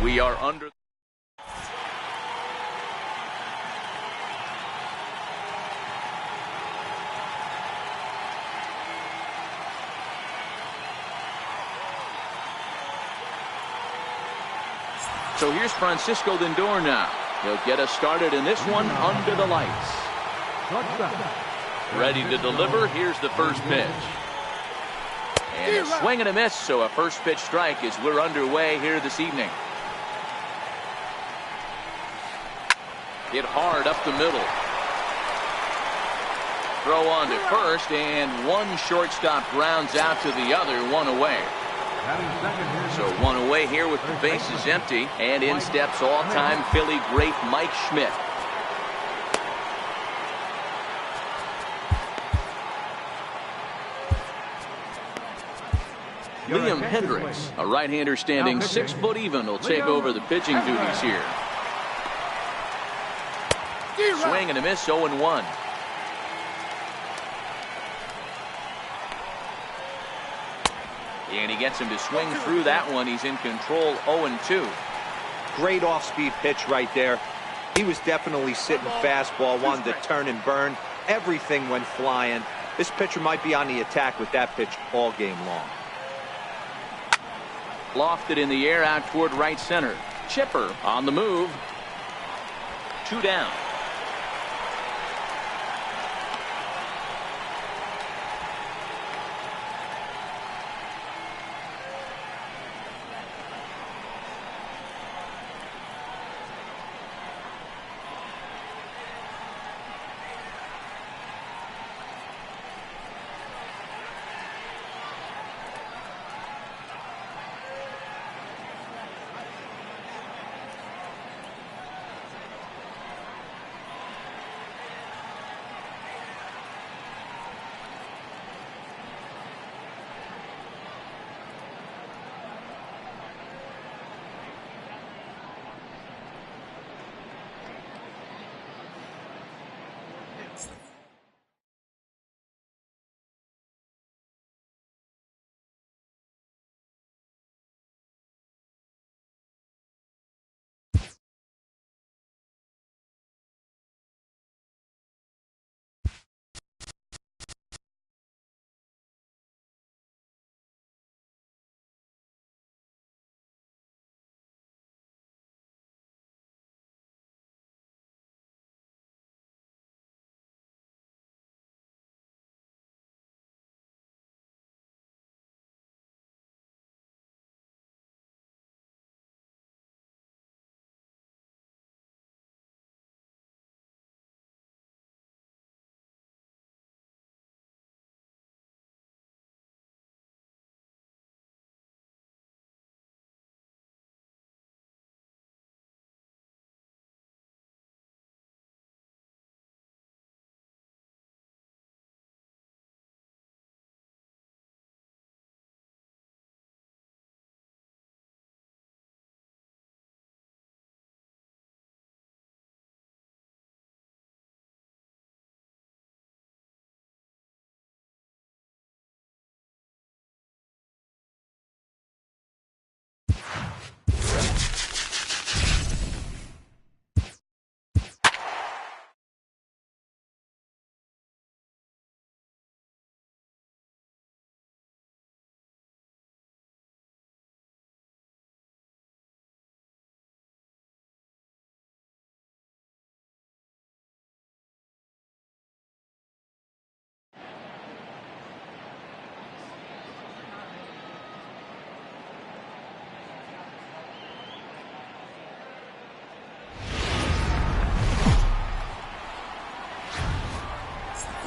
Speaker 2: We are under. So here's Francisco Lindor now. He'll get us started in this one under the lights. Ready to deliver. Here's the first pitch. And a swing and a miss, so a first pitch strike as we're underway here this evening. Hit hard up the middle. Throw on to first, and one shortstop grounds out to the other, one away. So one away here with the bases empty, and in steps all-time Philly great Mike Schmidt. Liam Hendricks, a right-hander standing 6 foot even, will take over the pitching duties here. Swing and a miss, 0-1. And he gets him to swing through that one. He's in control, 0-2.
Speaker 3: Great off-speed pitch right there. He was definitely sitting fastball, wanted to turn and burn. Everything went flying. This pitcher might be on the attack with that pitch all game long.
Speaker 2: Lofted in the air out toward right center. Chipper on the move. 2 down.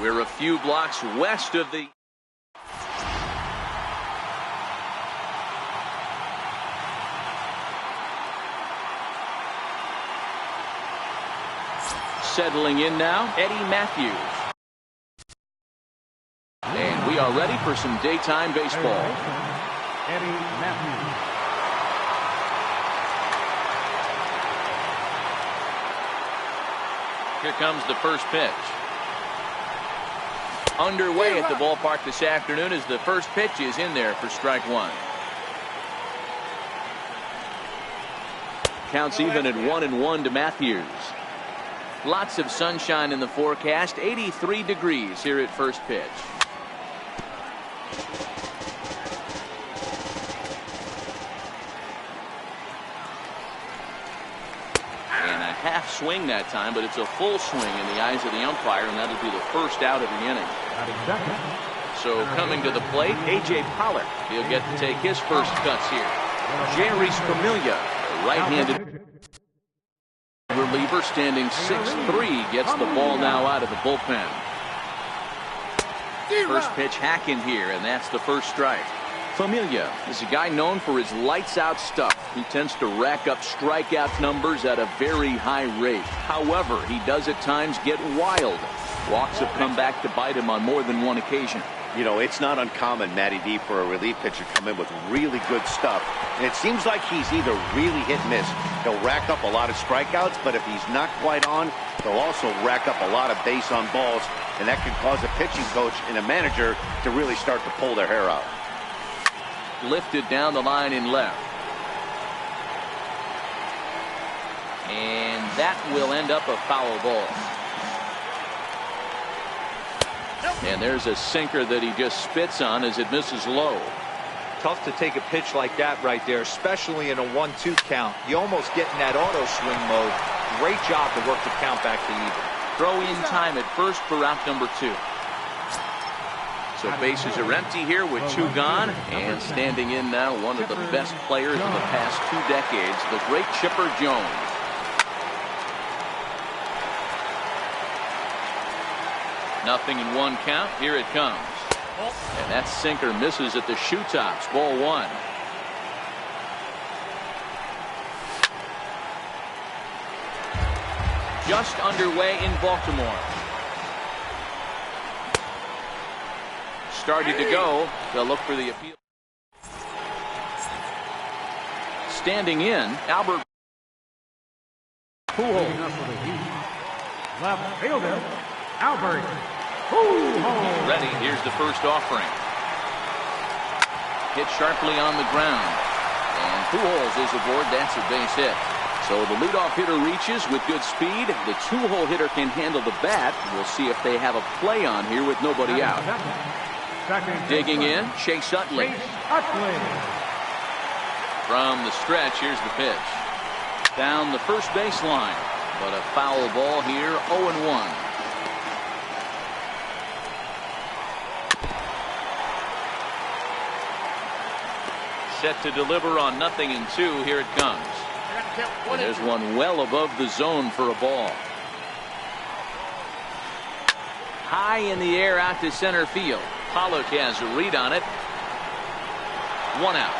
Speaker 2: We're a few blocks west of the settling in now, Eddie Matthews. And we are ready for some daytime baseball.
Speaker 4: Eddie Matthews.
Speaker 2: Here comes the first pitch. Underway at the ballpark this afternoon as the first pitch is in there for strike one. Counts even at 1-1 to Matthews. Lots of sunshine in the forecast. 83 degrees here at first pitch. And a half swing that time, but it's a full swing in the eyes of the umpire, and that'll be the first out of the inning. So coming to the plate, A.J. Pollard. He'll get to take his first cuts here. Jerry Familia, right-handed reliever, standing 6'3", gets the ball now out of the bullpen. First pitch hack in here, and that's the first strike. Familia is a guy known for his lights-out stuff. He tends to rack up strikeout numbers at a very high rate. However, he does at times get wild. Walks have come back to bite him on more than one occasion.
Speaker 1: You know, it's not uncommon, Matty D, for a relief pitcher to come in with really good stuff. And it seems like he's either really hit and miss. He'll rack up a lot of strikeouts, but if he's not quite on, he'll also rack up a lot of base on balls. And that can cause a pitching coach and a manager to really start to pull their hair out.
Speaker 2: Lifted down the line in left. That will end up a foul ball. And there's a sinker that he just spits on as it misses low.
Speaker 3: Tough to take a pitch like that right there, especially in a 1-2 count. You almost get in that auto swing mode. Great job to work the count back to even.
Speaker 2: Throw in time at first for out number 2. So bases are empty here with 2 gone, and standing in now one of the best players in the past 2 decades, the great Chipper Jones. Nothing in 1 count. Here it comes. And that sinker misses at the shoe tops. Ball 1. Just underway in Baltimore. Starting to go. They'll look for the appeal. Standing in, Albert Pujols.
Speaker 4: Left fielder, Albert.
Speaker 2: Ready. Here's the first offering. Hit sharply on the ground. And Pujols is aboard. That's a base hit. So the leadoff hitter reaches with good speed. The 2-hole hitter can handle the bat. We'll see if they have a play on here with nobody out. Digging in, Chase Utley. From the stretch, here's the pitch. Down the first baseline. But a foul ball here, 0-1. Set to deliver on 0-2. Here it comes. And there's one well above the zone for a ball. High in the air out to center field. Pollock has a read on it. 1 out.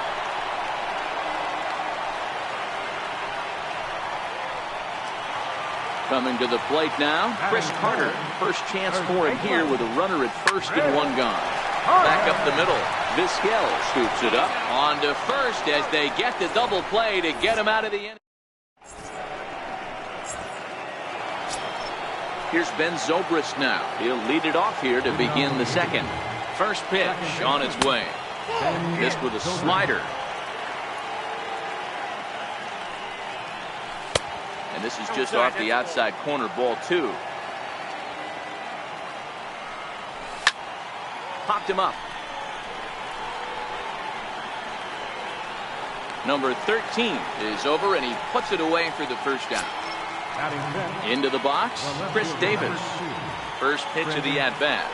Speaker 2: Coming to the plate now, Chris Carter. First chance for him here with a runner at first and 1 gone. Back up the middle. Vizquel scoops it up on to first as they get the double play to get him out of the inning. Here's Ben Zobrist now. He'll lead it off here to begin the second. First pitch on its way. Missed with a slider. And this is just off the outside corner, ball 2. Popped him up. Number 13 is over, and he puts it away for the first down. Into the box, Chris Davis. First pitch of the at-bat.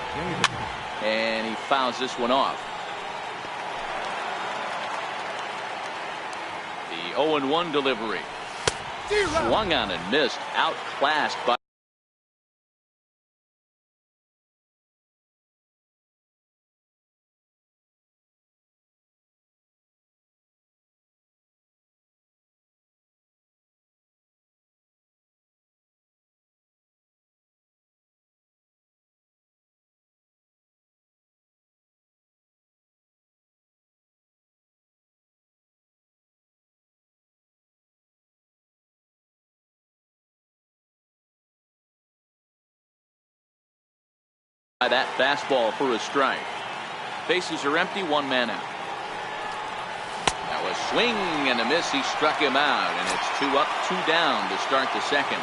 Speaker 2: And he fouls this one off. The 0-1 delivery. Swung on and missed. Outclassed by that fastball for a strike. Bases are empty, 1 man out. That was swing and a miss. He struck him out, and it's 2 up, 2 down to start the second.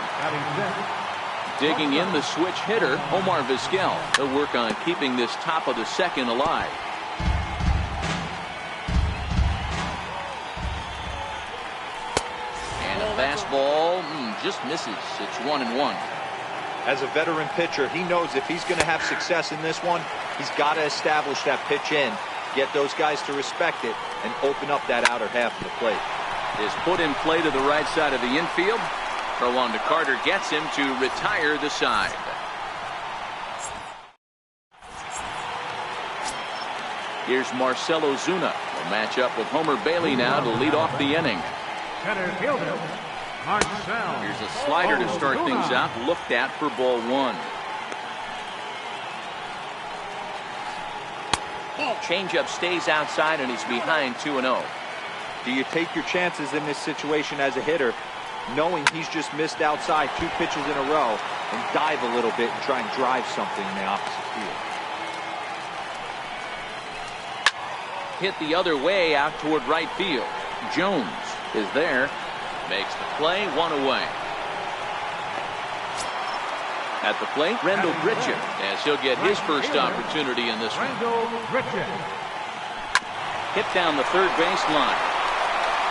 Speaker 2: Digging in the switch hitter, Omar Vizquel. He'll work on keeping this top of the second alive. And a fastball just misses. It's 1-1.
Speaker 3: As a veteran pitcher, he knows if he's going to have success in this one, he's got to establish that pitch in, get those guys to respect it, and open up that outer half of the plate.
Speaker 2: Is put in play to the right side of the infield. Throw on to Carter gets him to retire the side. Here's Marcell Ozuna. Will match up with Homer Bailey now to lead off the inning.
Speaker 4: Center fielder, Marcell.
Speaker 2: Here's a slider to start things out. Looked at for ball 1. Changeup stays outside, and he's behind 2-0.
Speaker 3: Do you take your chances in this situation as a hitter, knowing he's just missed outside 2 pitches in a row, and dive a little bit and try and drive something in the opposite field?
Speaker 2: Hit the other way out toward right field. Jones is there. Makes the play, 1 away. At the plate, Rendell Gritchen, as he'll get his first opportunity in this one. Hit down the third base line.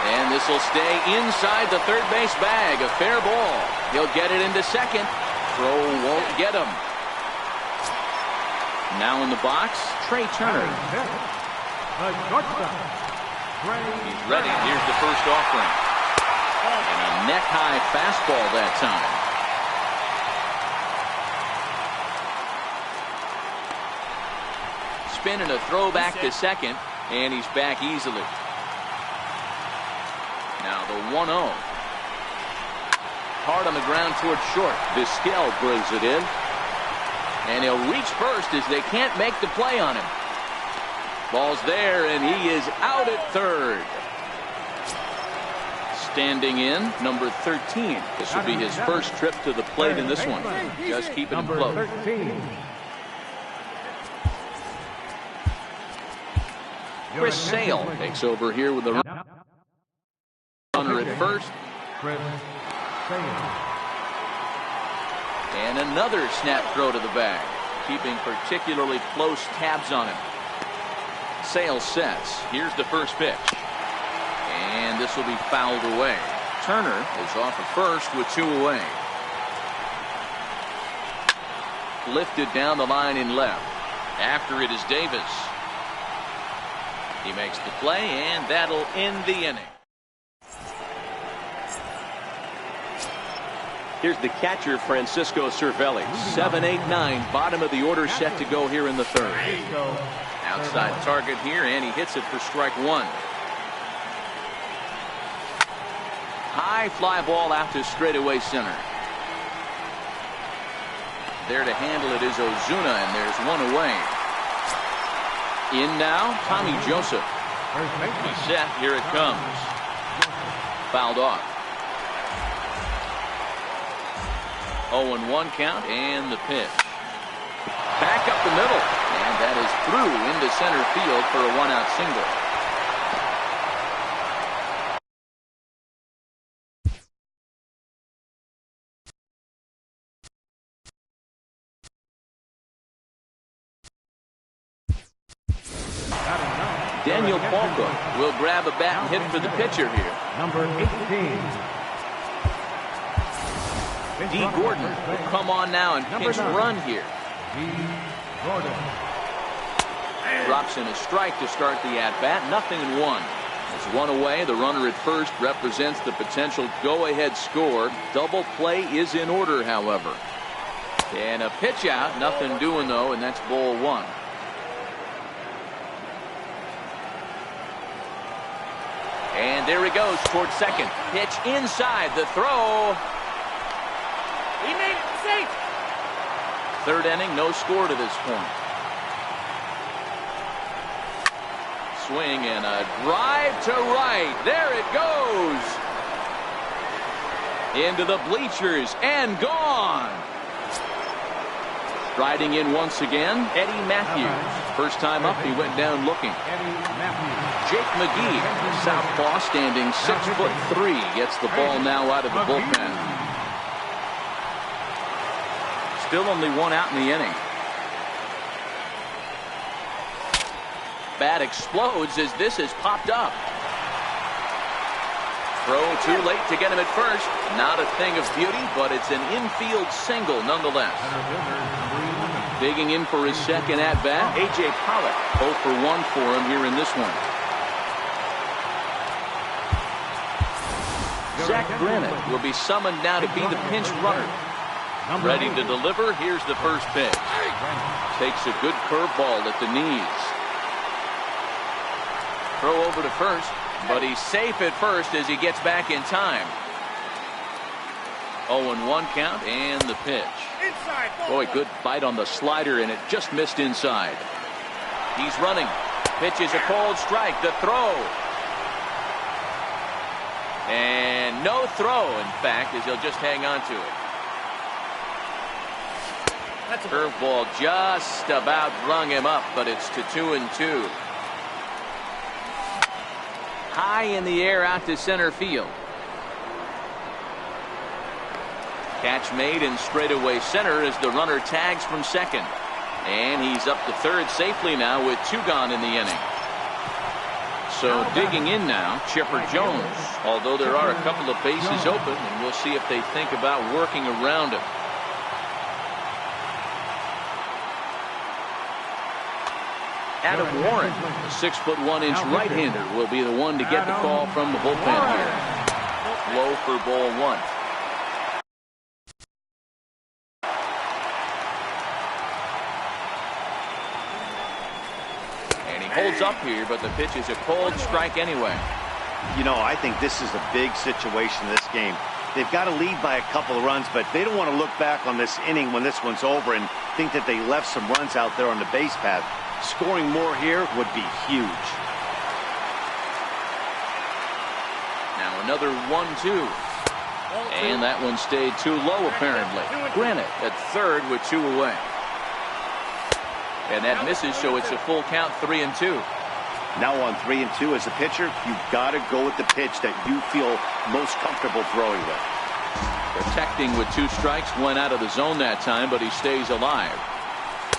Speaker 2: And this will stay inside the third base bag. A fair ball. He'll get it into second. Throw won't get him. Now in the box, Trey Turner. He's ready. Here's the first offering. And a neck-high fastball that time. Spin and a throw back to second, and he's back easily. Now the 1-0. Hard on the ground toward short. Vizquel brings it in. And he'll reach first as they can't make the play on him. Ball's there, and he is out at third. Standing in, number 13. This will be his first trip to the plate in this one. Just keeping him close.
Speaker 4: 13.
Speaker 2: Chris Sale takes over here with the runner at first.
Speaker 4: Chris Sale.
Speaker 2: And another snap throw to the bag, keeping particularly close tabs on him. Sale sets. Here's the first pitch. And this will be fouled away. Turner is off at first with 2 away. Lifted down the line in left. After it is Davis. He makes the play, and that'll end the inning.
Speaker 5: Here's the catcher, Francisco Cervelli. 7, 8, 9. Bottom of the order set to go here in the third.
Speaker 2: Outside target here, and he hits it for strike 1. High fly ball out to straightaway center. There to handle it is Ozuna, and there's 1 away. In now, Tommy Joseph. He's set. Here it comes. Fouled off. 0-1 count, and the pitch. Back up the middle, and that is through into center field for a 1-out single. Daniel Palco will grab a bat and hit for the pitcher here.
Speaker 4: Number 18.
Speaker 2: D. Gordon will come on now and pinch run here.
Speaker 4: D. Gordon.
Speaker 2: Drops in a strike to start the at-bat. 0-1. There's 1 away. The runner at first represents the potential go-ahead score. Double play is in order, however. And a pitch out. Nothing doing, though, and that's ball 1. And there he goes towards second. Pitch inside. The throw.
Speaker 6: He made it safe.
Speaker 2: Third inning, no score to this point. Swing and a drive to right. There it goes. Into the bleachers and gone. Riding in once again, Eddie Matthews. First time up, he went down looking. Jake McGee, southpaw, standing 6'3", gets the ball now out of the bullpen. Still only 1 out in the inning. Bat explodes as this has popped up. Throw too late to get him at first. Not a thing of beauty, but it's an infield single nonetheless. Digging in for his second at-bat, A.J. Pollock. 0 for 1 for him here in this one. Zach Granite will be summoned now to be the pinch runner. Ready to deliver. Here's the first pitch. Takes a good curveball at the knees. Throw over to first, but he's safe at first as he gets back in time. 0-1 count, and the pitch. Boy, good bite on the slider, and it just missed inside. He's running. Pitch is a cold strike. The throw. And no throw, in fact, as he'll just hang on to it. Curveball just about rung him up, but it's to 2-2. High in the air out to center field. Catch made in straightaway center as the runner tags from second. And he's up to third safely now with 2 gone in the inning. So digging in now, Chipper Jones. Although there are a couple of bases open, and we'll see if they think about working around him. Adam Warren, a 6'1" right-hander, will be the one to get the call from the bullpen here. Low for ball 1. Holds up here, but the pitch is a cold strike anyway.
Speaker 1: You know, I think this is a big situation in this game. They've got to lead by a couple of runs, but they don't want to look back on this inning when this one's over and think that they left some runs out there on the base path. Scoring more here would be huge.
Speaker 2: Now another 1-2. And that one stayed too low apparently. Granite at third with 2 away. And that misses, so it's a full count, 3-2.
Speaker 1: Now on 3-2 as a pitcher, you've got to go with the pitch that you feel most comfortable throwing with.
Speaker 2: Protecting with 2 strikes, went out of the zone that time, but he stays alive.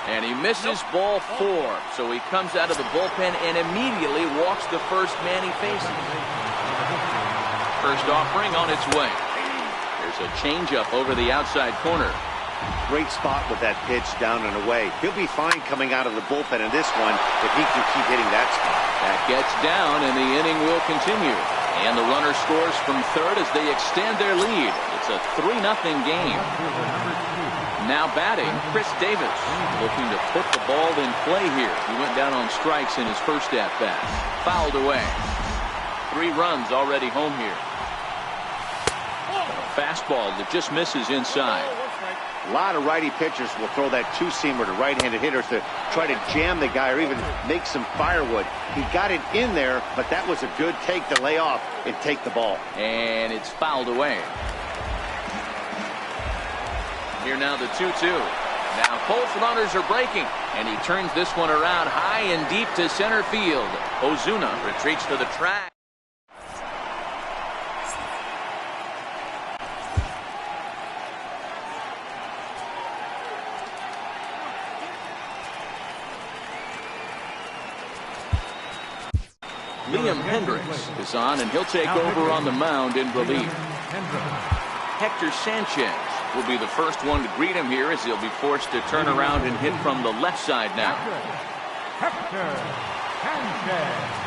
Speaker 2: And he misses ball 4. So he comes out of the bullpen and immediately walks the first man he faces. First offering on its way. There's a changeup over the outside corner.
Speaker 1: Great spot with that pitch down and away. He'll be fine coming out of the bullpen in this one if he can keep hitting that spot.
Speaker 2: That gets down and the inning will continue. And the runner scores from third as they extend their lead. It's a 3-0 game. Now batting, Chris Davis, looking to put the ball in play here. He went down on strikes in his first at-bat. Fouled away. 3 runs already home here. A fastball that just misses inside.
Speaker 1: A lot of righty pitchers will throw that 2-seamer to right-handed hitters to try to jam the guy or even make some firewood. He got it in there, but that was a good take to lay off and take the ball.
Speaker 2: And it's fouled away. Here now the 2-2. Now both runners are breaking, and he turns this one around high and deep to center field. Ozuna retreats to the track. Liam Hendricks is on, and he'll take over on the mound in relief. Hector Sanchez will be the first one to greet him here as he'll be forced to turn around and hit from the left side now.
Speaker 4: Hector Sanchez.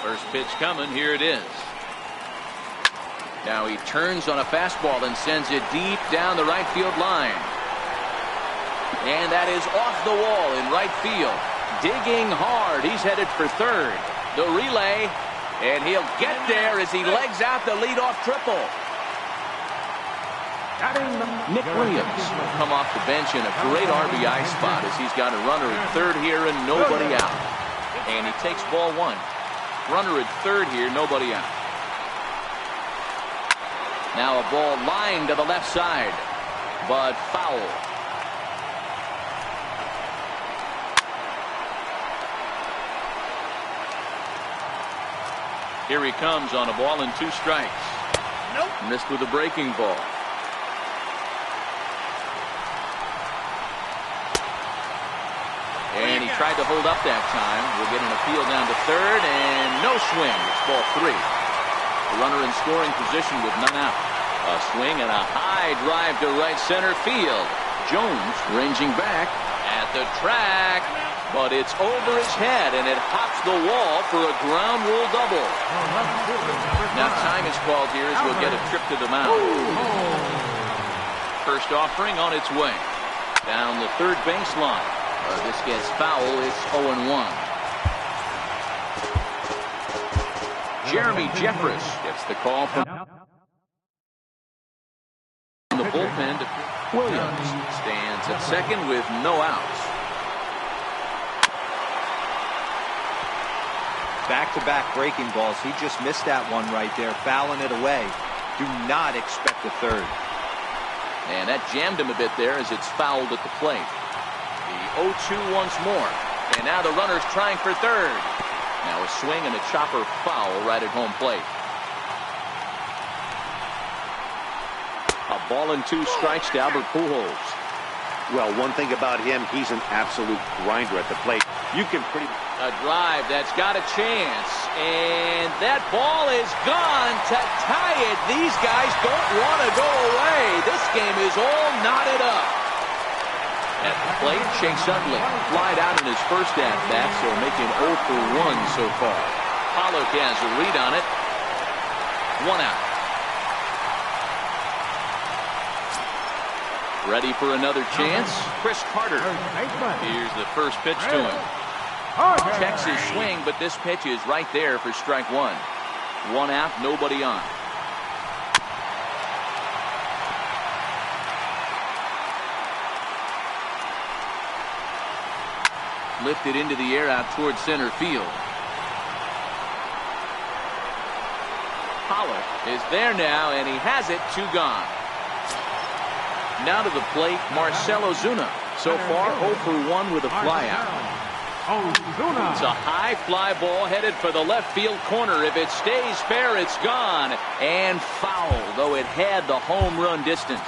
Speaker 2: First pitch coming. Here it is. Now he turns on a fastball and sends it deep down the right field line. And that is off the wall in right field. Digging hard. He's headed for third. The relay. And he'll get there as he legs out the leadoff triple. Nick Williams will come off the bench in a great RBI spot as he's got a runner at third here and nobody out. And he takes ball 1. Runner at third here, nobody out. Now a ball lined to the left side, but foul. Here he comes on a ball and 2 strikes.
Speaker 6: Nope.
Speaker 2: Missed with a breaking ball. And he tried to hold up that time. We'll get an appeal down to third, and no swing. It's ball 3. The runner in scoring position with none out. A swing and a high drive to right center field. Jones ranging back at at the track, but it's over his head, and it hops the wall for a ground rule double. Now time is called here as we'll get a trip to the mound. First offering on its way. Down the third baseline. This gets foul. It's 0-1. Jeremy Jeffress gets the call from the bullpen. Williams stands at second with no outs.
Speaker 3: Back-to-back breaking balls. He just missed that one right there, fouling it away. Do not expect a third.
Speaker 2: And that jammed him a bit there as it's fouled at the plate. The 0-2 once more. And now the runner's trying for third. Now a swing and a chopper foul right at home plate.
Speaker 5: A ball and 2 strikes to Albert Pujols.
Speaker 1: Well, one thing about him, he's an absolute grinder at the plate. You can pretty...
Speaker 2: A drive that's got a chance. And that ball is gone to tie it. These guys don't want to go away. This game is all knotted up. At the plate, Chase Utley flied out in his first at-bat, so making 0 for 1 so far. Pollock has a read on it. 1 out. Ready for another chance? Chris Carter. Here's the first pitch to him. Checks his swing, but this pitch is right there for strike 1. 1 out, nobody on. Lifted into the air out towards center field. Pollock is there now, and he has it. 2 gone. Now to the plate, Marcell Ozuna. So far, 0 for 1 with a flyout. It's a high fly ball headed for the left field corner. If it stays fair, it's gone. And foul, though it had the home run distance.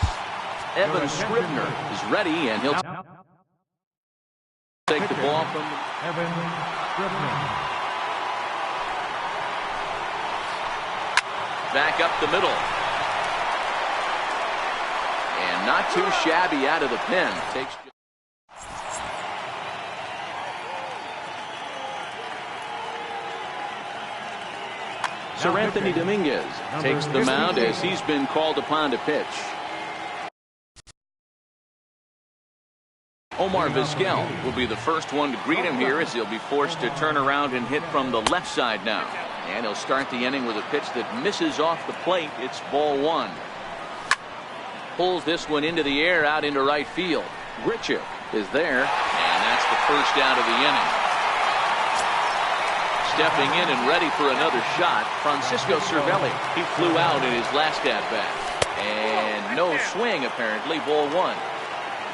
Speaker 2: Evan Scribner is ready, and he'll take the ball from
Speaker 4: Evan Scribner.
Speaker 2: back up the middle. And not too shabby out of the pen. Takes Sir Anthony Dominguez takes the mound as he's been called upon to pitch. Omar Vizquel will be the first one to greet him here as he'll be forced to turn around and hit from the left side now. And he'll start the inning with a pitch that misses off the plate. It's ball 1. Pulls this one into the air out into right field. Grichuk is there, and that's the first out of the inning. Stepping in and ready for another shot, Francisco Cervelli. He flew out in his last at-bat. And no swing, apparently, ball 1.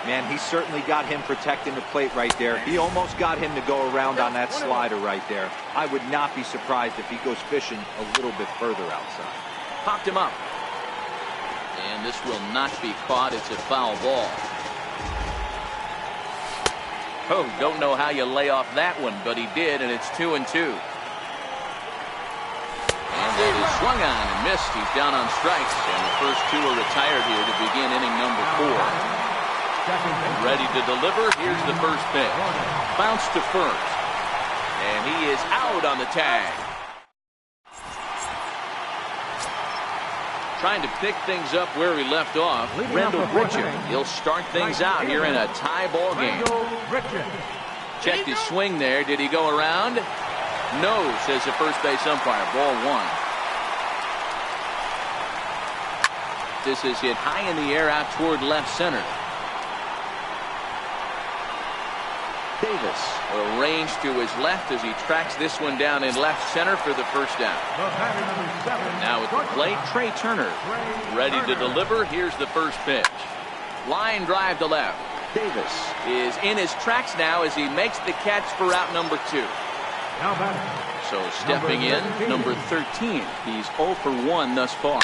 Speaker 3: Man, he certainly got him protecting the plate right there. He almost got him to go around on that slider right there. I would not be surprised if he goes fishing a little bit further outside.
Speaker 2: Popped him up. And this will not be caught. It's a foul ball. Oh, don't know how you lay off that one, but he did, and it's 2-2. And that is swung on and missed. He's down on strikes, and the first 2 are retired here to begin inning number 4. Ready to deliver. Here's the first pitch. Bounce to first. And he is out on the tag. Trying to pick things up where he left off. Randall Grichuk. He'll start things out here in a tie ball game. Checked his swing there. Did he go around? No, says the first base umpire. Ball 1. This is hit high in the air out toward left center. Davis arranged to his left as he tracks this one down in left center for the first down. Now at the plate, Trey Turner. Ready to deliver. Here's the first pitch. Line drive to left. Davis is in his tracks now as he makes the catch for out number 2. So stepping in, number 13. He's 0 for 1 thus far.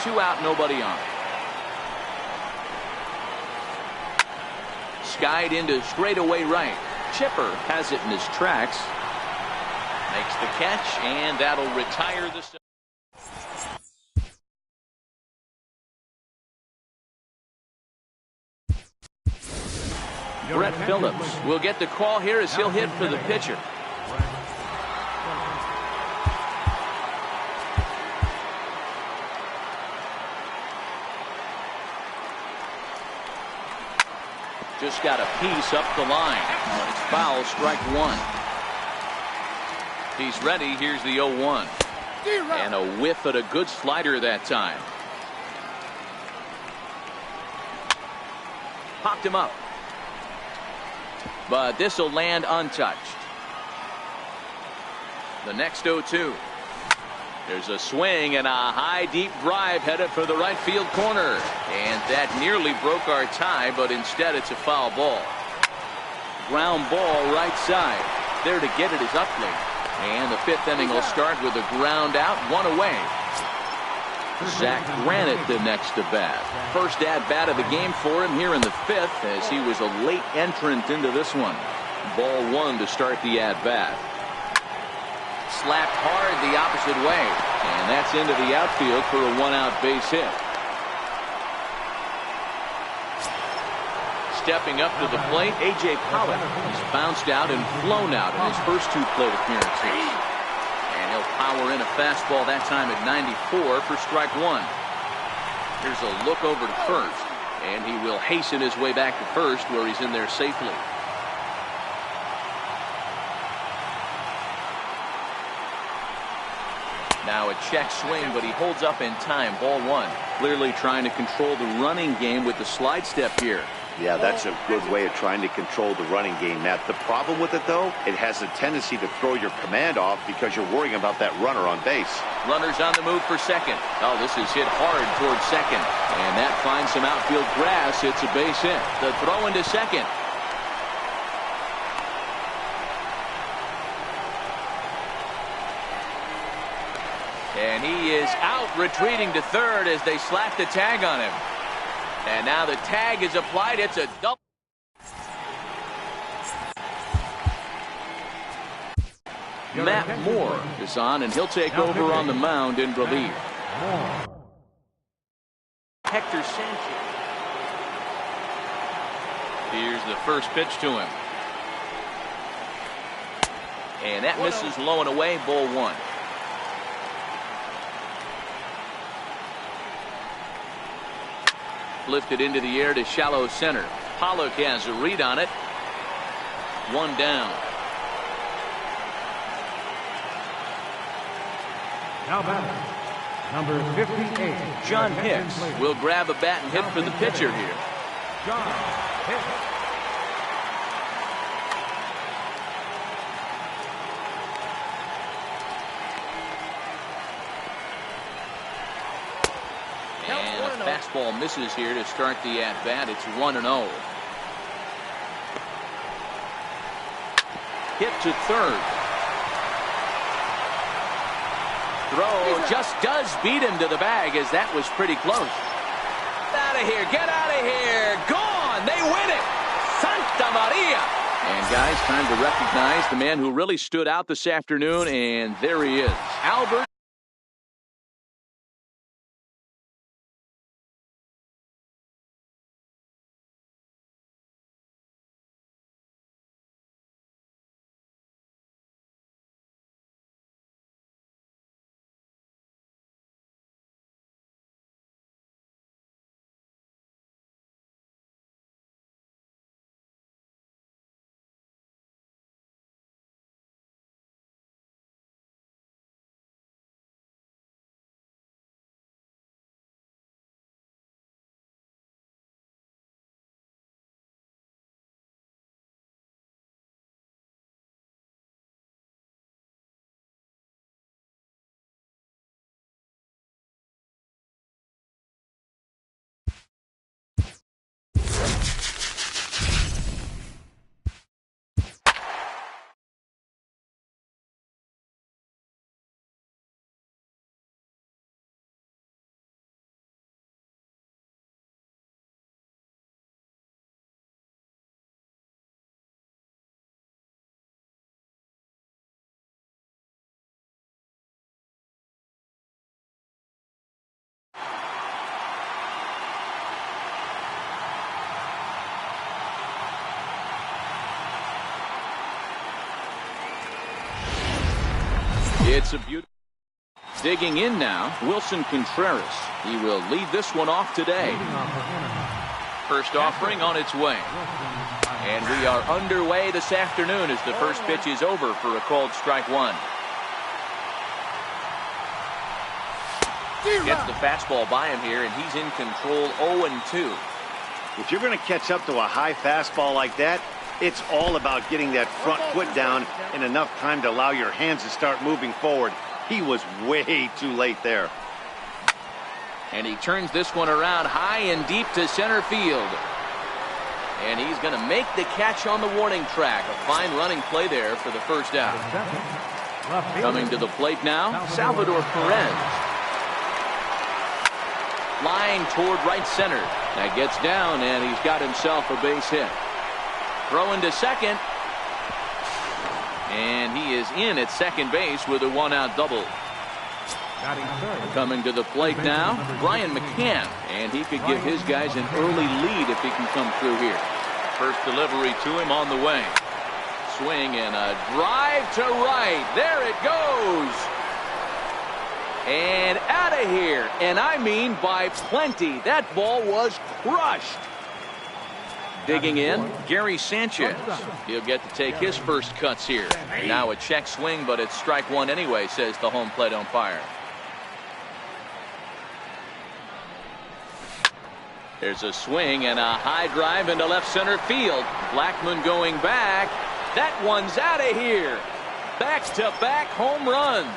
Speaker 2: 2 out, nobody on. Skied into straightaway right. Chipper has it in his tracks. Makes the catch, and that'll retire the... Brett Phillips will get the call here as he'll hit for the pitcher. Just got a piece up the line. It's foul, strike one. He's ready. Here's the 0-1. And a whiff at a good slider that time. Popped him up. But this will land untouched. The next 0-2. There's a swing and a high deep drive headed for the right field corner. And that nearly broke our tie, but instead it's a foul ball. Ground ball right side. There to get it is Utley. And the fifth inning will start with a ground out, one away. Zach Granite the next to bat. First at bat of the game for him here in the fifth, as he was a late entrant into this one. Ball one to start the at bat. Slapped hard the opposite way, and that's into the outfield for a one-out base hit. Stepping up to the plate, A.J. Pollock. He's bounced out and flown out in his first two plate appearances. And he'll power in a fastball that time at 94 for strike one. Here's a look over to first, and he will hasten his way back to first, where he's in there safely. Now a check swing, but he holds up in time. Ball one. Clearly trying to control the running game with the slide step here.
Speaker 1: Yeah, that's a good way of trying to control the running game, Matt. The problem with it, though, it has a tendency to throw your command off because you're worrying about that runner on base.
Speaker 2: Runners on the move for second. Oh, this is hit hard towards second. And that finds some outfield grass. It's a base hit. The throw into second. And he is out, retreating to third as they slap the tag on him. And now the tag is applied. It's a double. Matt Moore is on, and he'll take over on the mound in relief. Hector Sanchez. Here's the first pitch to him. And that misses low and away, ball one. Lifted into the air to shallow center. Pollock has a read on it. One down.
Speaker 4: Now batting, number 58.
Speaker 2: John Hicks will grab a bat and hit for the pitcher here.
Speaker 4: John Hicks.
Speaker 2: And a fastball misses here to start the at-bat. It's 1-0. Hit to third. Throw just does beat him to the bag, as that was pretty close. Out of here. Get out of here. Gone. They win it. Santa Maria. And guys, time to recognize the man who really stood out this afternoon, and there he is. Albert. It's a beautiful. Digging in now, Wilson Contreras. He will lead this one off today. First offering on its way. And we are underway this afternoon as the first pitch is over for a called strike one. Gets the fastball by him here, and he's in control 0-2.
Speaker 1: If you're going to catch up to a high fastball like that, it's all about getting that front foot down in enough time to allow your hands to start moving forward. He was way too late there.
Speaker 2: And he turns this one around high and deep to center field. And he's going to make the catch on the warning track. A fine running play there for the first out. Coming to the plate now, Salvador Perez. Line toward right center. That gets down, and he's got himself a base hit. Throwing to second. And he is in at second base with a one-out double. Coming to the plate now, Brian McCann. And he could give his guys an early lead if he can come through here. First delivery to him on the way. Swing and a drive to right. There it goes. And out of here. And I mean by plenty. That ball was crushed. Digging in, Gary Sanchez. He'll get to take his first cuts here. Now a check swing, but it's strike one anyway, says the home plate umpire. There's a swing and a high drive into left center field. Blackmon going back. That one's out of here. Back-to-back home runs.